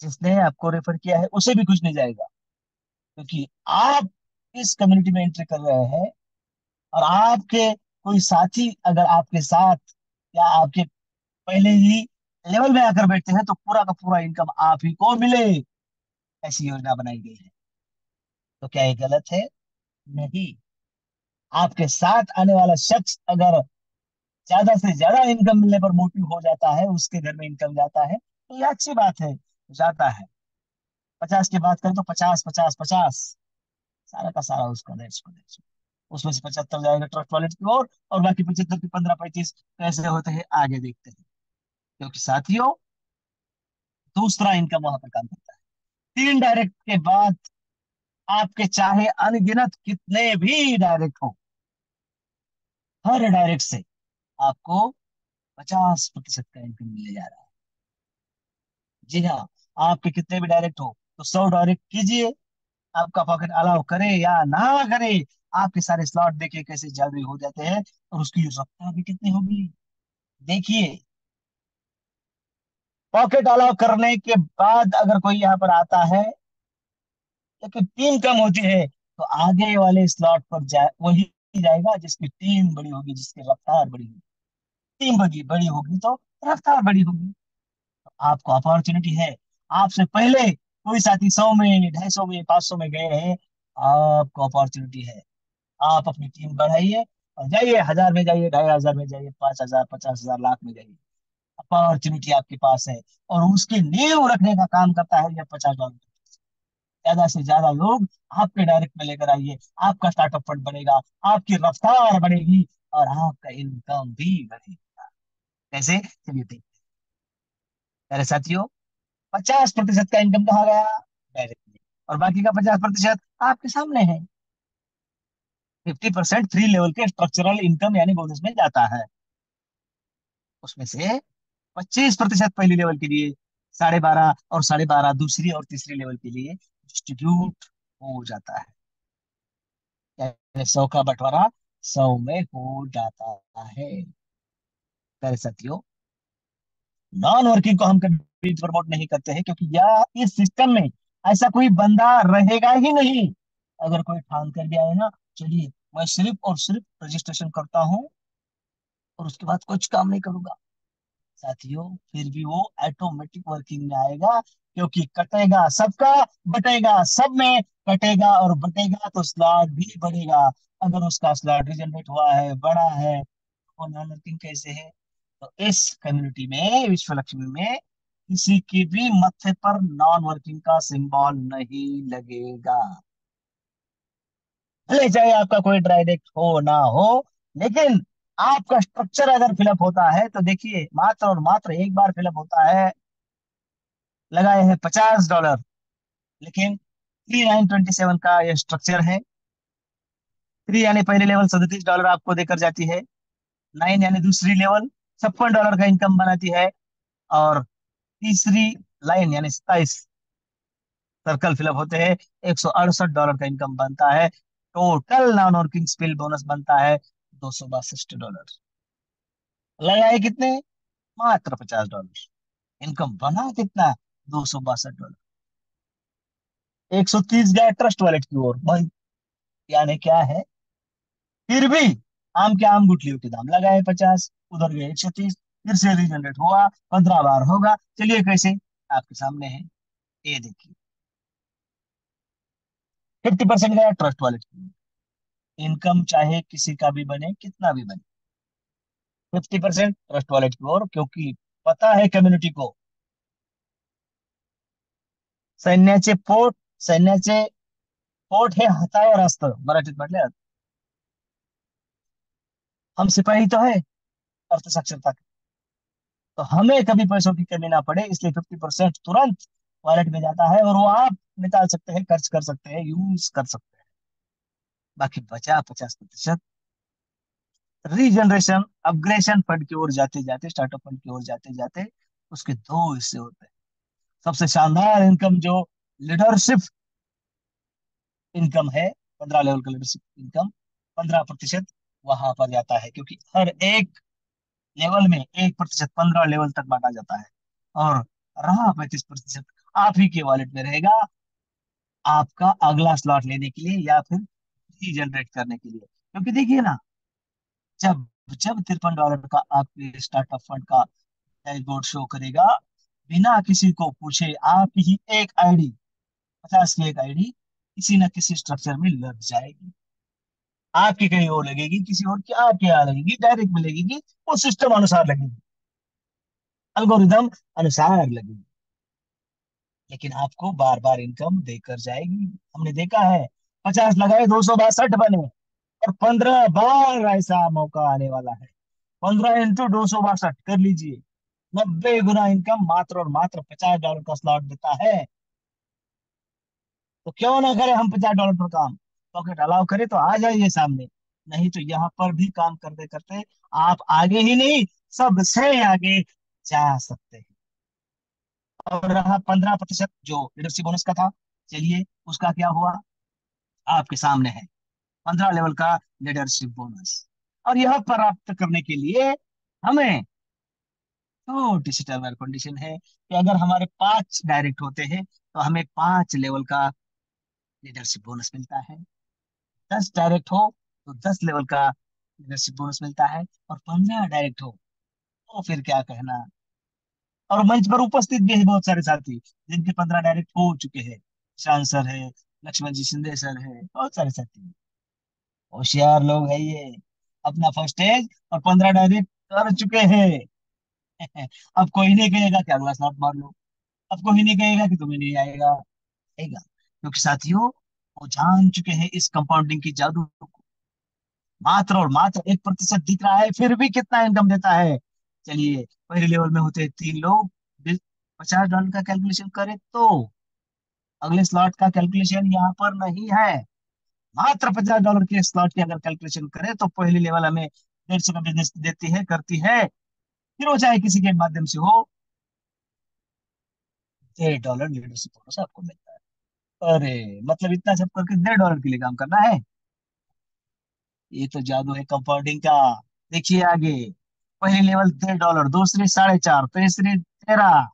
Speaker 3: जिसने आपको रेफर किया है उसे भी कुछ नहीं जाएगा, क्योंकि आप इस कम्युनिटी में एंट्री कर रहे हैं, और आपके कोई साथी अगर आपके साथ या आपके पहले ही लेवल में आकर बैठते हैं तो पूरा का पूरा इनकम आप ही को मिले, ऐसी योजना बनाई गई है। तो क्या ये गलत है? नहीं। आपके साथ आने वाला शख्स अगर ज्यादा से ज्यादा इनकम मिलने पर मोटिव हो जाता है, उसके घर में इनकम जाता है, तो ये अच्छी बात है, जाता है। 50 की बात करें तो 50 50 50, सारा का सारा उसका, डेढ़ को 150, उसमें से 75 जाएगा ट्रस्ट वॉलेट की ओर, और बाकी 75 की 15 35 कैसे होते हैं आगे देखते हैं। क्योंकि साथियों, दूसरा इनकम वहां पर काम करता है। 3 डायरेक्ट के बाद आपके चाहे अनगिनत कितने भी डायरेक्ट हो, हर डायरेक्ट से आपको 50% का इनकम मिलने जा रहा है। जी हाँ, आपके कितने भी डायरेक्ट हो तो 100 डायरेक्ट कीजिए, आपका पॉकेट अलाउ करे या ना करे, आपके सारे स्लॉट देखिए कैसे जल्दी हो जाते हैं, और उसकी रफ्तार भी कितनी होगी देखिए। पॉकेट अलाउ करने के बाद अगर कोई यहाँ पर आता है लेकिन टीम कम होती है, तो आगे वाले स्लॉट पर वही जाएगा जिसकी टीम बड़ी होगी, जिसकी रफ्तार बड़ी होगी। टीम बड़ी बड़ी होगी तो रफ्तार बड़ी होगी। तो आपको अपॉर्चुनिटी है, आपसे पहले कोई साथी 100 में, 250 में, 500 में गए हैं, आपको अपॉर्चुनिटी है। आप अपनी टीम बढ़ाइए और जाइए, 1000 में जाइए, 2500 में जाइए, 5000, 50,000, लाख में जाइए। अपॉर्चुनिटी आपके पास है, और उसकी नींव रखने का काम करता है ये $50। ज्यादा से ज्यादा लोग आपके डायरेक्ट में लेकर आइए, आपका स्टार्टअप फंड बनेगा, आपकी रफ्तार बढ़ेगी, और आपका इनकम भी बढ़ेगा। कैसे, चलिए देखते हैं। मेरे साथियों, 50% का इनकम कहाँ गया? डायरेक्टली। और बाकी का 50% आपके सामने है। 50% 3 लेवल के स्ट्रक्चरल इनकम यानी बोनस में जाता है। उसमें से 25% पहली लेवल के लिए, 12.5 और 12.5 दूसरी और तीसरी लेवल के लिए डिस्ट्रीब्यूट हो जाता है। यानी 100 का बंटवारा 100 में हो जाता है। प्यारे साथियों, नॉन वर्किंग को हम कभी प्रमोट नहीं करते हैं, क्योंकि यह इस सिस्टम में ऐसा कोई बंदा रहेगा ही नहीं। अगर कोई ठान कर गया है ना, चलिए मैं सिर्फ और सिर्फ रजिस्ट्रेशन करता हूँ और उसके बाद कुछ काम नहीं करूंगा, साथियों, फिर भी वो ऑटोमेटिक वर्किंग में आएगा, क्योंकि कटेगा सबका, बटेगा सब में, कटेगा और बटेगा तो स्लॉट भी बढ़ेगा। अगर उसका स्लॉट रिजनरेट हुआ है, बड़ा है, तो नॉन वर्किंग कैसे है? तो इस कम्युनिटी में, विश्व लक्ष्मी में, किसी की भी मत्थे पर नॉन वर्किंग का सिंबल नहीं लगेगा। भले चाहे आपका कोई डायरेक्ट हो ना हो, लेकिन आपका स्ट्रक्चर अगर फिलअप होता है तो देखिए, मात्र और मात्र एक बार फिलअप होता है। लगाए हैं $50, लेकिन 3927 का ये स्ट्रक्चर है। 3 यानी पहले लेवल $37 आपको देकर जाती है। 9 यानी दूसरी लेवल $56 का इनकम बनाती है। और तीसरी लाइन यानी 27 सर्कल फिलअप होते हैं, $168 का इनकम बनता है। Total non working spill bonus बनता है $262। लगाए कितने? मात्र $50। इनकम बना कितना? $262। 130 गया ट्रस्ट वॉलेट की ओर भाई। यानी क्या है? फिर भी आम के आम गुठलियों के दाम लगाए 50, उधर गए 130, फिर से रीजनरेट हुआ, 15 बार होगा। चलिए कैसे, आपके सामने है, ये देखिए। 50% गया ट्रस्ट वॉलेट की ओर। इनकम चाहे किसी का भी बने, कितना भी बने, 50% ट्रस्ट वॉलेट की ओर, क्योंकि पता है कम्युनिटी को, सैन्याचे पोट, सैन्याचे पोट हे हातावर असतं मराठीत म्हटलं। हम सिपाही तो है अर्थ साक्षरता के, तो हमें कभी पैसों की कमी ना पड़े, इसलिए 50% तुरंत वॉलेट में जाता है और वो आप निकाल सकते हैं, खर्च कर सकते हैं, यूज कर सकते हैं। बाकी बचा 50% रीजनरेशन अपग्रेशन फंड की ओर जाते जाते, स्टार्टअप फंड की ओर जाते जाते, उसके दो हिस्से होते हैं। सबसे शानदार इनकम जो लीडरशिप इनकम है, 15 लेवल का लीडरशिप इनकम, 15% वहां पर जाता है, क्योंकि हर एक लेवल में 1%, 15 लेवल तक बांटा जाता है। और रहा 35% आप ही के वॉलेट में रहेगा, आपका अगला स्लॉट लेने के लिए या फिर जनरेट करने के लिए। क्योंकि देखिए ना, जब जब $53 का आपके स्टार्टअप फंड का डैशबोर्ड शो करेगा, बिना किसी को पूछे आपकी ही एक आईडी, 50 की एक आईडी किसी ना किसी स्ट्रक्चर में लग जाएगी। आपकी कहीं और लगेगी, किसी और की आपके यहाँ लगेगी, डायरेक्ट में लगेगी, वो सिस्टम अनुसार लगेगी, अल्गोरिदम अनुसार लगेगी, लेकिन आपको बार बार इनकम देकर जाएगी। हमने देखा है, 50 लगाए 262 बने, और 15 बार ऐसा मौका आने वाला है। 15 × 262 कर लीजिए, 90 गुना इनकम मात्र और मात्र $50 का स्लॉट देता है। तो क्यों ना करें हम $50 पर काम? पॉकेट अलाउ करे तो आ जाइए सामने, नहीं तो यहाँ पर भी काम करते करते आप आगे ही नहीं, सबसे आगे जा सकते हैं। और रहा 15% जो लीडरशिप बोनस का था, चलिए उसका क्या हुआ, आपके सामने है। 15 लेवल का लीडरशिप बोनस। और यह प्राप्त करने के लिए हमें छोटी सी टर्म एंड कंडीशन है कि अगर हमारे 5 डायरेक्ट होते हैं तो हमें 5 लेवल का लीडरशिप बोनस मिलता है। 10 डायरेक्ट हो तो 10 लेवल का लीडरशिप बोनस मिलता है। और 15 डायरेक्ट हो तो फिर क्या कहना। और मंच पर उपस्थित भी है बहुत सारे साथी जिनके 15 डायरेक्ट हो चुके हैं। शान सर है, लक्ष्मण जी शिंदे सर है, बहुत सारे साथी होशियार लोग है ये। अपना फर्स्ट स्टेज और 15 डायरेक्ट कर चुके हैं। अब कोई नहीं कहेगा कि अगला स्लॉट मार लो, अब कोई नहीं कहेगा कि तुम्हें नहीं आएगा, आएगा, क्योंकि साथियों वो जान चुके हैं इस कंपाउंडिंग की जादू को। मात्र और मात्र 1% दिख रहा है, फिर भी कितना इनकम देता है। चलिए, पहले लेवल में होते हैं 3 लोग, $50 का कैलकुलेशन करें तो अगले स्लॉट का कैलकुलेशन यहाँ पर नहीं है। मात्र $50 के स्लॉट की अगर कैलकुलेशन करें तो पहली लेवल हमें 150 का बिजनेस देती है, करती है फिर वो चाहे किसी के माध्यम से हो, $1.5 लीडरशिप बोनस आपको मिलता है। अरे मतलब इतना सब करके $1.5 के लिए काम करना है? ये तो जादू है कंपाउंडिंग का। देखिए आगे, पहली लेवल $1.5, दूसरी 4.5, तीसरी 13,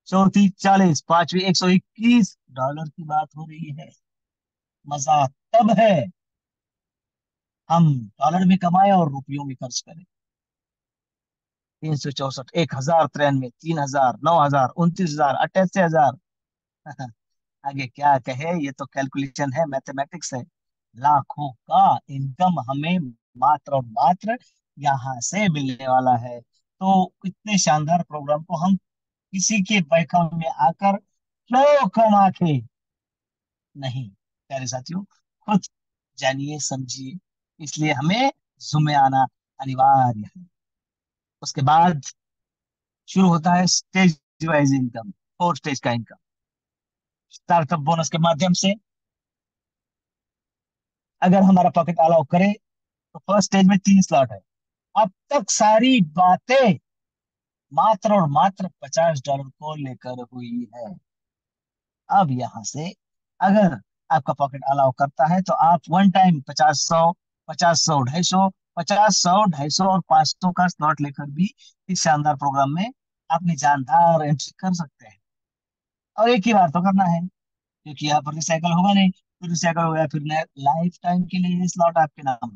Speaker 3: चौथी 40, पांचवी $121 की बात हो रही है। मजा तब है हम डॉलर में कमाए और रुपयों में खर्च करें। 364, 1,093, 3,000, 9,000, 29,000, 88,000। आगे क्या कहे, ये तो कैलकुलेशन है, मैथमेटिक्स है। लाखों का इनकम हमें मात्र और मात्र यहाँ से मिलने वाला है। तो इतने शानदार प्रोग्राम को हम किसी के बैकअप में आकर क्यों कमा के नहीं, प्यारे साथियों, खुद जानिए समझिए। इसलिए हमें जुम्मे में आना अनिवार्य है। उसके बाद शुरू होता है स्टेज वाइज इनकम, 4 स्टेज का इनकम। स्टार्टअप बोनस के माध्यम से अगर हमारा पॉकेट अलाउ करे तो फर्स्ट स्टेज में 3 स्लॉट है। अब तक सारी बातें मात्र और मात्र $50 को लेकर हुई है। अब यहां से अगर आपका पॉकेट अलाउ करता है तो आप वन टाइम 50, 100, 50, 100, 250, 50, 100, 250 और 500 का स्लॉट लेकर भी इस शानदार प्रोग्राम में अपनी जानदार एंट्री कर सकते हैं। और एक ही बार तो करना है, क्योंकि यहाँ पर रिसाइकल होगा नहीं। फिर रिसाइकल हो गया, फिर लाइफ टाइम के लिए ये स्लॉट आपके नाम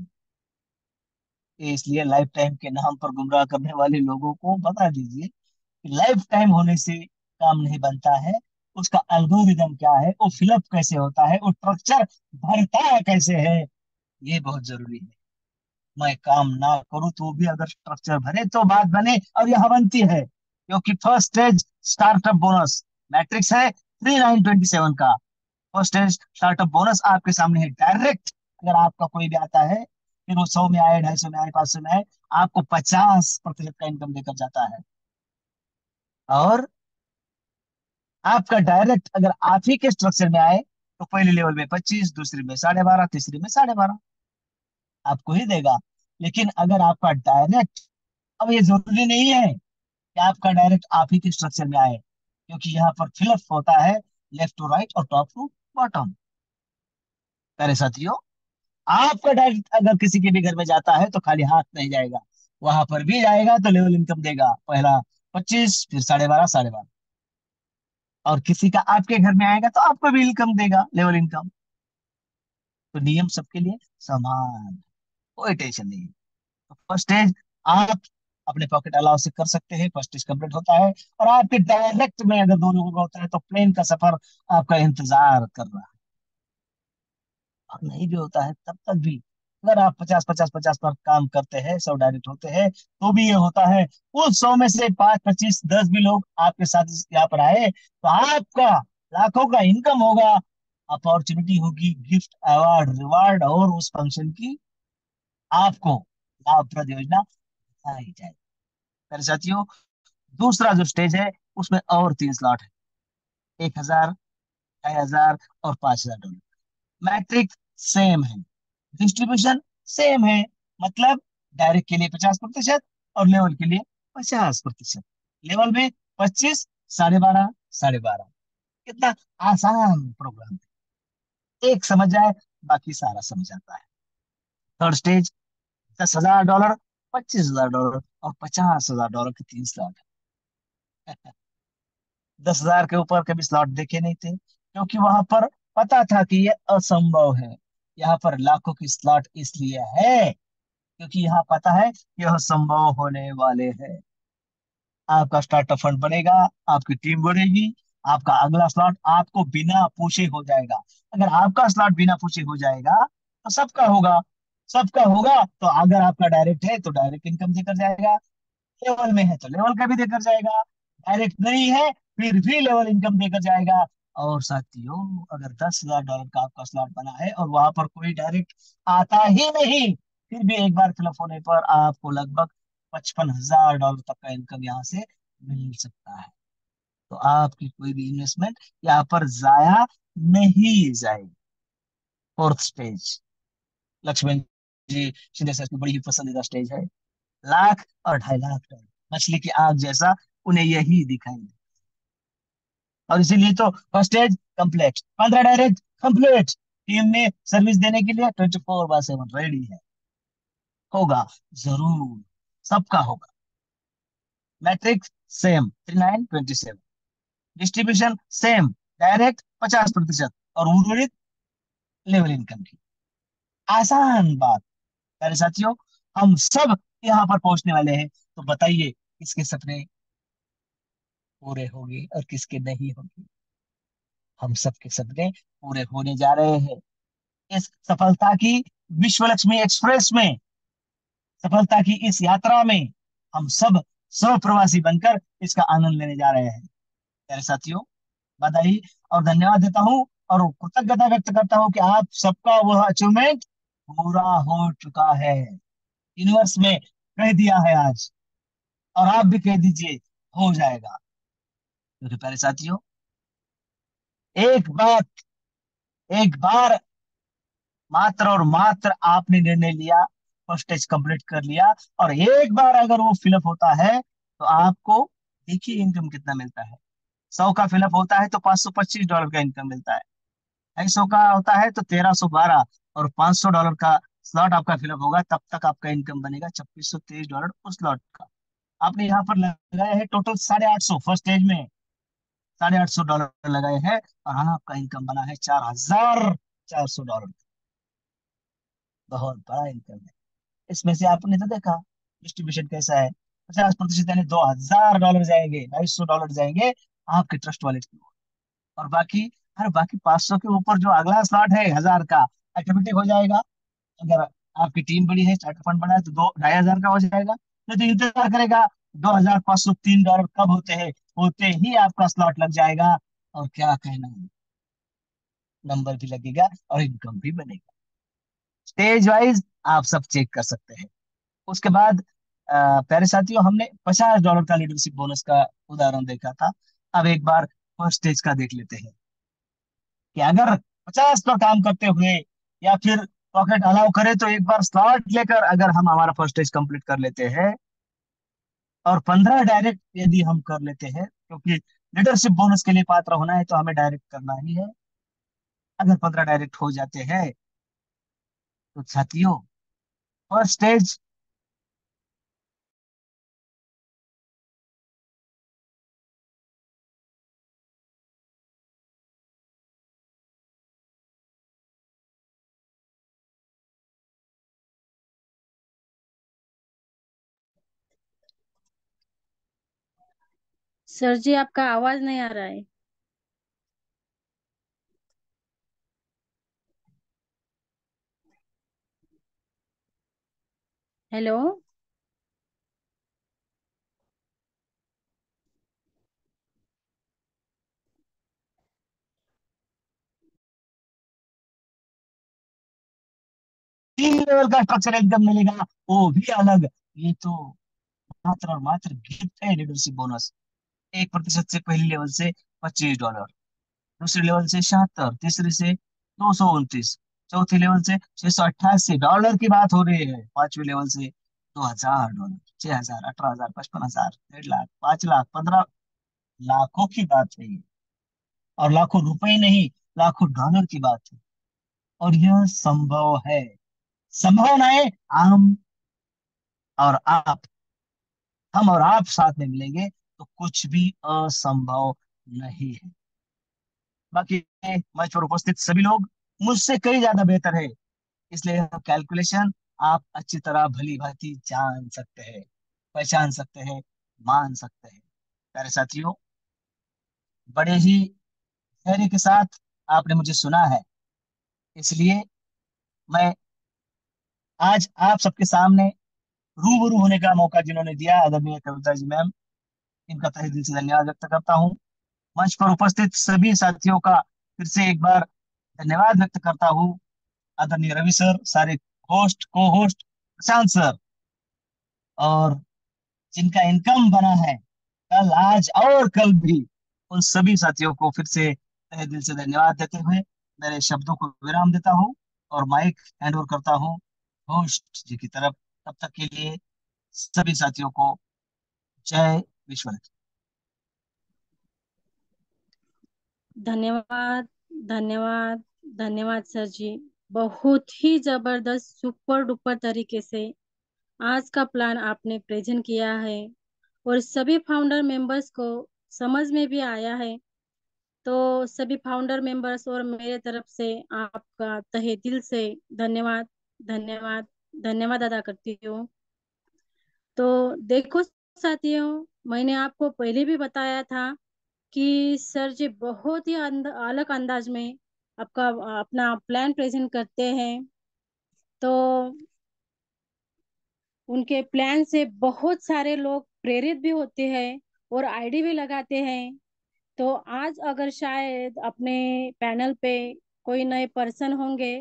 Speaker 3: है। इसलिए लाइफ टाइम के नाम पर गुमराह करने वाले लोगों को बता दीजिए कि लाइफ टाइम होने से काम नहीं बनता है। उसका एल्गोरिदम क्या है, वो फिलअप कैसे होता है, वो स्ट्रक्चर भरता कैसे है, ये बहुत जरूरी है। मैं काम ना करूं तो भी अगर स्ट्रक्चर भरे तो बात बने, और यह बनती है, क्योंकि first stage startup bonus matrix है 3927 का। फर्स्ट स्टेज स्टार्टअप बोनस आपके सामने है डायरेक्ट। अगर आपका कोई भी आता है, फिर वो 100 में आए, 250 में आए, 500 में आए, आपको 50% का इनकम देकर जाता है। और आपका डायरेक्ट अगर आप ही के स्ट्रक्चर में आए तो पहले लेवल में 25, दूसरी में 12.5, तीसरी में 12.5 आपको ही देगा। लेकिन अगर आपका डायरेक्ट, अब ये जरूरी नहीं है कि आपका डायरेक्ट आप ही के स्ट्रक्चर में आए, क्योंकि यहाँ पर फिलअप होता है लेफ्ट टू राइट और टॉप टू बॉटम। प्यारे साथियों, आपका डायरेक्ट अगर किसी के भी घर में जाता है तो खाली हाथ नहीं जाएगा, वहां पर भी जाएगा तो लेवल इनकम देगा। पहला 25, फिर 12.5, 12.5। और किसी का आपके घर में आएगा तो आपको भी इनकम देगा, लेवल इनकम। तो नियम सबके लिए समान, कोई टेंशन नहीं। तो फर्स्ट स्टेज आप अपने पॉकेट अलाउ से कर सकते हैं, फर्स्ट स्टेज कंप्लीट होता है। और आपके डायरेक्ट में अगर 2 लोगों का होता है तो प्लेन का सफर आपका इंतजार कर रहा है। और नहीं भी होता है तब तक भी, अगर आप 50, 50, 50 पर काम करते हैं, 100 डायरेक्ट होते हैं, तो भी ये होता है उस 100 में से 5, 25, 10 भी लोग आपके साथ यहाँ पर आए तो आपका लाखों का इनकम होगा। अपॉर्चुनिटी होगी, गिफ्ट, अवार्ड, रिवार्ड और उस फंक्शन की आपको लाभप्रद योजना बताई जाए। मेरे साथियों, दूसरा जो स्टेज है उसमें और 3 स्लॉट है, 1,000, 2,000 और $5,000। मैट्रिक सेम है, डिस्ट्रीब्यूशन सेम है। मतलब डायरेक्ट के लिए 50% और लेवल के लिए 50%। लेवल में 25, 12.5, 12.5। कितना आसान प्रोग्राम है, एक समझ जाए बाकी सारा समझ आता है। थर्ड स्टेज $10,000, $25,000 और $50,000 के 3 स्लॉट। 10,000 के ऊपर कभी स्लॉट देखे नहीं थे, क्योंकि वहां पर पता था कि ये असंभव है। यहाँ पर लाखों की स्लॉट इसलिए है क्योंकि यहाँ पता है यह संभव होने वाले हैं। आपका स्टार्टअप फंड बनेगा, आपकी टीम बढ़ेगी, आपका अगला स्लॉट आपको बिना पूछे हो जाएगा। अगर आपका स्लॉट बिना पूछे हो जाएगा तो सबका होगा। सबका होगा तो अगर आपका डायरेक्ट है तो डायरेक्ट इनकम देकर जाएगा, लेवल में है तो लेवल का भी देकर जाएगा, डायरेक्ट नहीं है फिर भी लेवल इनकम देकर जाएगा। और साथियों, अगर $10,000 का आपका स्लॉट बना है और वहां पर कोई डायरेक्ट आता ही नहीं, फिर भी एक बार फिलअप होने पर आपको लगभग $55,000 तक का इनकम यहाँ से मिल सकता है। तो आपकी कोई भी इन्वेस्टमेंट यहाँ पर जाया नहीं जाएगी। फोर्थ स्टेज, लक्ष्मण जी शिंदे सर की बड़ी ही पसंदीदा स्टेज है, 1,00,000 और $2.5 लाख। मछली की आंख जैसा उन्हें यही दिखाई दे। और इसीलिए तो first stage complete, 15 direct complete. Team में सर्विस देने के लिए 24/7 रेडी है। होगा, जरूर, सबका होगा। Matrix same 39/27, distribution same, direct 50% और उर्वरित लेवल इनकम की। आसान बात। प्यारे साथियों, हम सब यहाँ पर पहुंचने वाले हैं, तो बताइए किसके सपने पूरे होंगे और किसके नहीं होंगे। हम सबके सपने पूरे होने जा रहे हैं इस सफलता की विश्व लक्ष्मी एक्सप्रेस में। सफलता की इस यात्रा में हम सब सह प्रवासी बनकर इसका आनंद लेने जा रहे हैं। प्यारे साथियों, बधाई और धन्यवाद देता हूँ और कृतज्ञता व्यक्त करता हूँ कि आप सबका वह अचीवमेंट पूरा हो चुका है। यूनिवर्स में कह दिया है आज, और आप भी कह दीजिए, हो जाएगा। क्योंकि प्यारे साथियों, एक बात, एक बार मात्र और मात्र आपने निर्णय लिया, फर्स्ट स्टेज कंप्लीट कर लिया, और एक बार अगर वो फिलअप होता है तो आपको देखिए इनकम कितना मिलता है। 100 का फिलअप होता है तो $525 का इनकम मिलता है। 250 का होता है तो 1312, और $500 का स्लॉट आपका फिलअप होगा, तब तक आपका इनकम बनेगा $2623 उस स्लॉट का। आपने यहाँ पर लगाया है टोटल 850 फर्स्ट स्टेज में, $850 लगाए हैं, और हाँ, आपका इनकम बना है $4400। बहुत बड़ा इनकम है। इसमें से आपने तो देखा डिस्ट्रीब्यूशन कैसा है। 50% यानी $2000 जाएंगे, $2200 जाएंगे आपके ट्रस्ट वॉलेट की ओर। और बाकी, हर बाकी 500 के ऊपर जो अगला स्लॉट है 1000 का, ऑटोमेटिक हो जाएगा। अगर आपकी टीम बड़ी है, स्टार्ट फंड बड़ा है, तो 2-2500 का हो जाएगा। नहीं तो इंतजार करेगा, $2503 कब होते हैं, होते ही आपका स्लॉट लग जाएगा। और क्या कहना है, नंबर भी लगेगा और इनकम भी बनेगा। स्टेज वाइज आप सब चेक कर सकते हैं। उसके बाद प्यारे साथियों, हमने $50 का लीडरशिप बोनस का उदाहरण देखा था। अब एक बार फर्स्ट स्टेज का देख लेते हैं कि अगर 50 पर काम करते हुए या फिर पॉकेट अलाउ करे तो एक बार स्लॉट लेकर अगर हम हमारा फर्स्ट स्टेज कंप्लीट कर लेते हैं, और 15 डायरेक्ट यदि हम कर लेते हैं, क्योंकि लीडरशिप बोनस के लिए पात्र होना है तो हमें डायरेक्ट करना ही है। अगर 15 डायरेक्ट हो जाते हैं तो साथियों, फर्स्ट स्टेज
Speaker 1: सर जी, आपका आवाज नहीं आ रहा है। हेलो।
Speaker 3: 3 लेवल का स्ट्रक्चर एकदम मिलेगा, वो भी अलग। ये तो मात्र और मात्र गिफ्ट है लीडरशिप बोनस। 1% से पहली लेवल से $25, दूसरी लेवल से 76, तीसरी से 229, चौथी लेवल से $688 की बात हो रही है, पांचवी लेवल से $2000, 6000, 18000, 55000, 1.5 लाख, 5 लाख, 15 लाखों की बात है ये। और लाखों रुपए नहीं, लाखों डॉलर की बात है। और यह संभव है। संभावनाएं हम और आप, हम और आप साथ में मिलेंगे तो कुछ भी असंभव नहीं है। बाकी मंच पर उपस्थित सभी लोग मुझसे कई ज्यादा बेहतर है, इसलिए कैलकुलेशन आप अच्छी तरह भली भांति जान सकते हैं, पहचान सकते हैं, मान सकते हैं। प्यारे साथियों, बड़े ही धैर्य के साथ आपने मुझे सुना है, इसलिए मैं आज आप सबके सामने रूबरू होने का मौका जिन्होंने दिया, आदरणीय कविता जी मैम, इनका तहे दिल से धन्यवाद व्यक्त करता हूँ। मंच पर उपस्थित सभी साथियों का फिर से एक बार धन्यवाद व्यक्त करता हूँ। आदरणीय रवि सर, सारे होस्ट, को होस्ट प्रशांत सर, और जिनका इनकम बना है कल, आज और कल भी, उन सभी साथियों को फिर से तहे दिल से धन्यवाद देते हुए मेरे शब्दों को विराम देता हूँ और माइक हैंड ओवर करता हूँ होस्ट जी की तरफ। तब तक के लिए सभी साथियों को जय विश्वनाथ।
Speaker 1: धन्यवाद, धन्यवाद, धन्यवाद सर जी। बहुत ही जबरदस्त सुपर डुपर तरीके से आज का प्लान आपने प्रेजेंट किया है और सभी फाउंडर मेंबर्स को समझ में भी आया है। तो सभी फाउंडर मेंबर्स और मेरे तरफ से आपका तहे दिल से धन्यवाद, धन्यवाद, धन्यवाद अदा करती हूँ। तो देखो साथियों, मैंने आपको पहले भी बताया था कि सर जी बहुत ही अलग अंदाज में आपका अपना प्लान प्रेजेंट करते हैं। तो उनके प्लान से बहुत सारे लोग प्रेरित भी होते हैं और आईडी भी लगाते हैं। तो आज अगर शायद अपने पैनल पे कोई नए पर्सन होंगे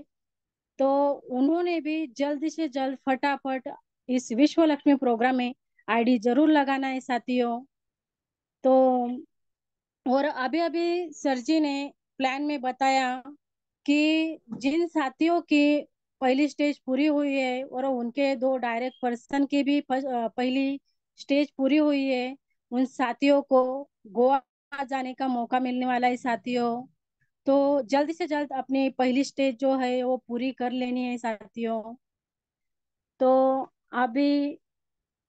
Speaker 1: तो उन्होंने भी जल्दी से जल्द फटाफट इस विश्व लक्ष्मी प्रोग्राम में आईडी जरूर लगाना है साथियों। तो और अभी अभी सर जी ने प्लान में बताया कि जिन साथियों की पहली स्टेज पूरी हुई है और उनके दो डायरेक्ट पर्सन की भी पहली स्टेज पूरी हुई है, उन साथियों को गोवा जाने का मौका मिलने वाला है साथियों। तो जल्दी से जल्द अपनी पहली स्टेज जो है वो पूरी कर लेनी है साथियों। तो अभी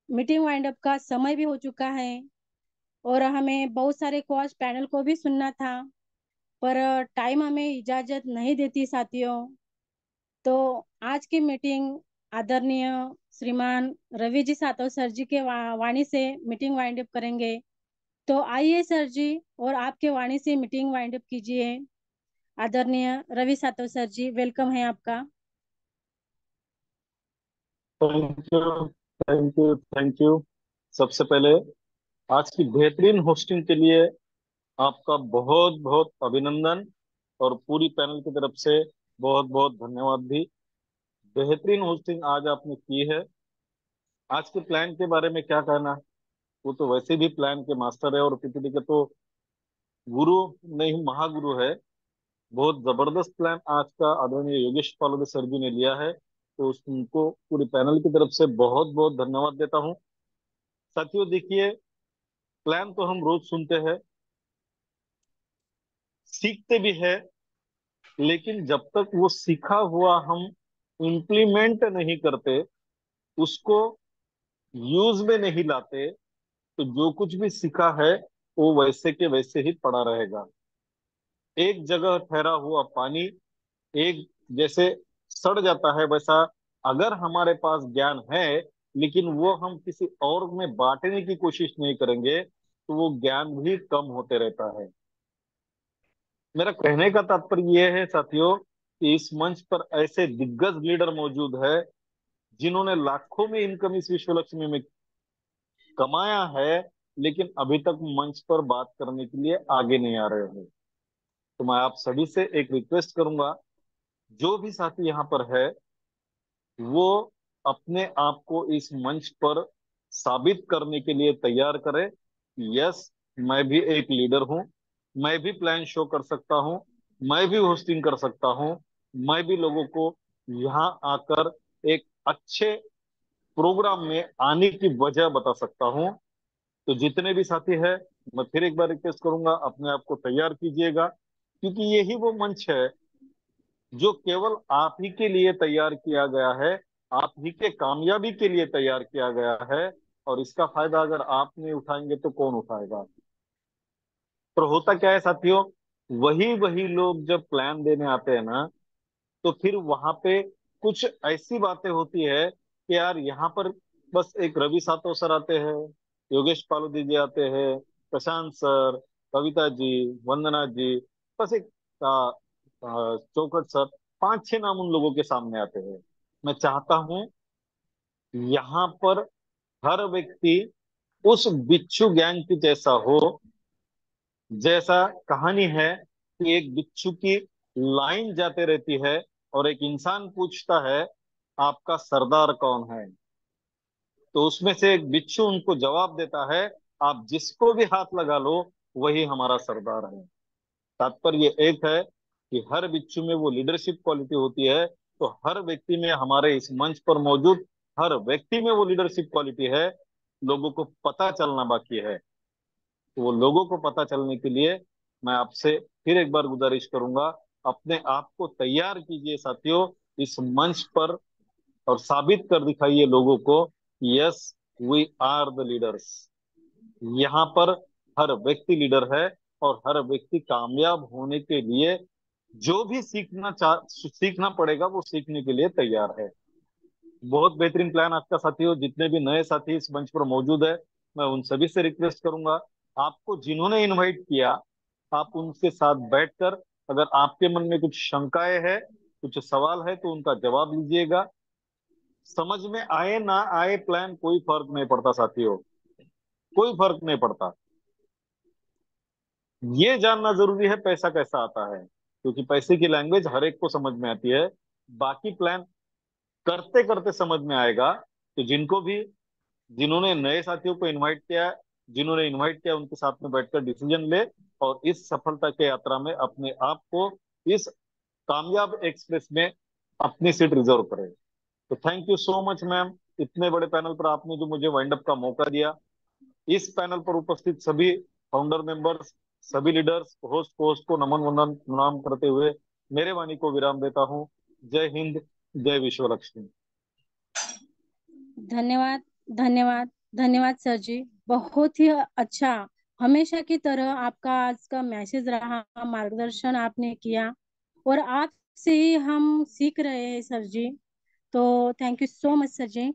Speaker 1: मीटिंग वाइंड अप का समय भी हो चुका है और हमें बहुत सारे कॉज पैनल को भी सुनना था, पर टाइम हमें इजाजत नहीं देती साथियों। तो आज की मीटिंग आदरणीय श्रीमान रवि जी सातव सर जी के वाणी से मीटिंग वाइंड अप करेंगे। तो आइए सर जी और आपके वाणी से मीटिंग वाइंड अप कीजिए। आदरणीय रवि सातव सर जी, वेलकम है आपका।
Speaker 4: Thank you, thank you, thank you. सबसे पहले आज की बेहतरीन होस्टिंग के लिए आपका बहुत बहुत अभिनंदन, और पूरी पैनल की तरफ से बहुत बहुत धन्यवाद भी। बेहतरीन होस्टिंग आज आपने की है। आज के प्लान के बारे में क्या कहना, वो तो वैसे भी प्लान के मास्टर है और पीपीटी के तो गुरु नहीं महागुरु है। बहुत जबरदस्त प्लान आज का आदरणीय योगेश पालोदे सर जी ने लिया है, तो उनको पूरी पैनल की तरफ से बहुत बहुत धन्यवाद देता हूँ। साथियों देखिए, प्लान तो हम रोज सुनते हैं, सीखते भी है, लेकिन जब तक वो सीखा हुआ हम इम्प्लीमेंट नहीं करते, उसको यूज में नहीं लाते, तो जो कुछ भी सीखा है वो वैसे के वैसे ही पड़ा रहेगा। एक जगह ठहरा हुआ पानी एक जैसे सड़ जाता है, वैसा अगर हमारे पास ज्ञान है लेकिन वो हम किसी और में बांटने की कोशिश नहीं करेंगे, तो वो ज्ञान भी कम होते रहता है। मेरा कहने का तात्पर्य यह है साथियों कि इस मंच पर ऐसे दिग्गज लीडर मौजूद है जिन्होंने लाखों में इनकम इस विश्व लक्ष्मी में कमाया है, लेकिन अभी तक मंच पर बात करने के लिए आगे नहीं आ रहे हैं। तो मैं आप सभी से एक रिक्वेस्ट करूंगा, जो भी साथी यहाँ पर है वो अपने आप को इस मंच पर साबित करने के लिए तैयार करे। यस, मैं भी एक लीडर हूँ, मैं भी प्लान शो कर सकता हूँ, मैं भी होस्टिंग कर सकता हूँ, मैं भी लोगों को यहाँ आकर एक अच्छे प्रोग्राम में आने की वजह बता सकता हूँ। तो जितने भी साथी हैं, मैं फिर एक बार रिक्वेस्ट करूंगा, अपने आप को तैयार कीजिएगा, क्योंकि यही वो मंच है जो केवल आप ही के लिए तैयार किया गया है, आप ही के कामयाबी के लिए तैयार किया गया है। और इसका फायदा अगर आप नहीं उठाएंगे तो कौन उठाएगा। पर होता क्या है साथियों, वही वही लोग जब प्लान देने आते हैं ना, तो फिर वहां पे कुछ ऐसी बातें होती है कि यार यहाँ पर बस एक रवि सातव सर आते हैं, योगेश पालूदी जी आते हैं, प्रशांत सर, कविता जी, वंदना जी, बस एक चौकट सर, पांच छह नाम उन लोगों के सामने आते हैं। मैं चाहता हूं यहाँ पर हर व्यक्ति उस बिच्छू गैंग की जैसा हो। जैसा कहानी है कि एक बिच्छू की लाइन जाते रहती है और एक इंसान पूछता है आपका सरदार कौन है, तो उसमें से एक बिच्छू उनको जवाब देता है आप जिसको भी हाथ लगा लो वही हमारा सरदार है। तात्पर्य एक है कि हर बिच्छू में वो लीडरशिप क्वालिटी होती है, तो हर व्यक्ति में, हमारे इस मंच पर मौजूद हर व्यक्ति में वो लीडरशिप क्वालिटी है। लोगों को पता चलना बाकी है। तो वो लोगों को पता चलने के लिए मैं आपसे फिर एक बार गुजारिश करूंगा, अपने आप को तैयार कीजिए साथियों इस मंच पर, और साबित कर दिखाइए लोगों को, yes we are the leaders. यहाँ पर हर व्यक्ति लीडर है, और हर व्यक्ति कामयाब होने के लिए जो भी सीखना पड़ेगा वो सीखने के लिए तैयार है। बहुत बेहतरीन प्लान आज का साथियों। जितने भी नए साथी इस मंच पर मौजूद है, मैं उन सभी से रिक्वेस्ट करूंगा, आपको जिन्होंने इनवाइट किया, आप उनके साथ बैठकर अगर आपके मन में कुछ शंकाएं है, कुछ सवाल है, तो उनका जवाब लीजिएगा। समझ में आए ना आए प्लान, कोई फर्क नहीं पड़ता साथियों, कोई फर्क नहीं पड़ता। ये जानना जरूरी है पैसा कैसा आता है, क्योंकि पैसे की लैंग्वेज हर एक को समझ में आती है। बाकी प्लान करते करते समझ में आएगा। तो जिन्होंने नए साथियों को इनवाइट किया, जिन्होंने इनवाइट किया, उनके साथ में बैठकर डिसीजन ले, और इस सफलता के यात्रा में अपने आप को इस कामयाब एक्सप्रेस में अपनी सीट रिजर्व करें। तो thank you so much ma'am, इतने बड़े पैनल पर आपने जो मुझे वाइंड अप का मौका दिया। इस पैनल पर उपस्थित सभी फाउंडर मेंबर्स, सभी लीडर्स, होस्ट होस्ट को नमन वंदन प्रणाम करते हुए मेरे वाणी को विराम देता हूँ। जय हिंद, जय विश्व लक्ष्मी।
Speaker 1: धन्यवाद, धन्यवाद, धन्यवाद सर जी। बहुत ही अच्छा, हमेशा की तरह आपका आज का मैसेज रहा, मार्गदर्शन आपने किया, और आपसे ही हम सीख रहे हैं सर जी। तो thank you so much sir ji.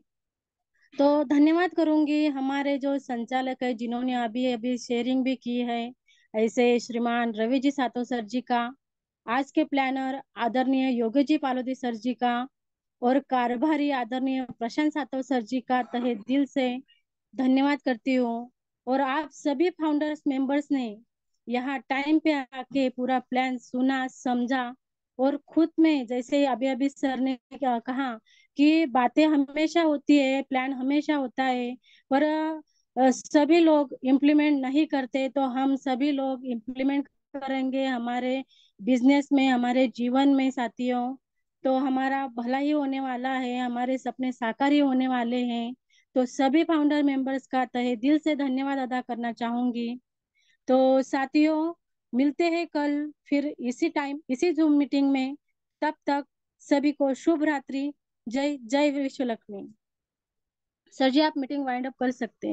Speaker 1: तो धन्यवाद करूंगी हमारे जो संचालक है, जिन्होंने अभी अभी शेयरिंग भी की है, ऐसे श्रीमान रवि जी सातो सर जी का, आज के प्लानर आदरणीय योगी जी पालोदी सर जी का, और कारभारी आदरणीय प्रशांत सातव सर जी का तहे दिल से धन्यवाद करती हूँ। और आप सभी फाउंडर्स मेंबर्स ने यहाँ टाइम पे आके पूरा प्लान सुना, समझा, और खुद में, जैसे अभी अभी सर ने कहा कि बातें हमेशा होती है, प्लान हमेशा होता है, पर सभी लोग इम्प्लीमेंट नहीं करते। तो हम सभी लोग इम्प्लीमेंट करेंगे हमारे बिजनेस में, हमारे जीवन में साथियों। तो हमारा भला ही होने वाला है, हमारे सपने साकार ही होने वाले हैं। तो सभी फाउंडर मेंबर्स का तहे दिल से धन्यवाद अदा करना चाहूंगी। तो साथियों, मिलते हैं कल फिर इसी टाइम, इसी जूम मीटिंग में। तब तक सभी को शुभ रात्रि। जय जय विश्व लक्ष्मी। सर जी, आप मीटिंग वाइंड अप कर सकते हैं।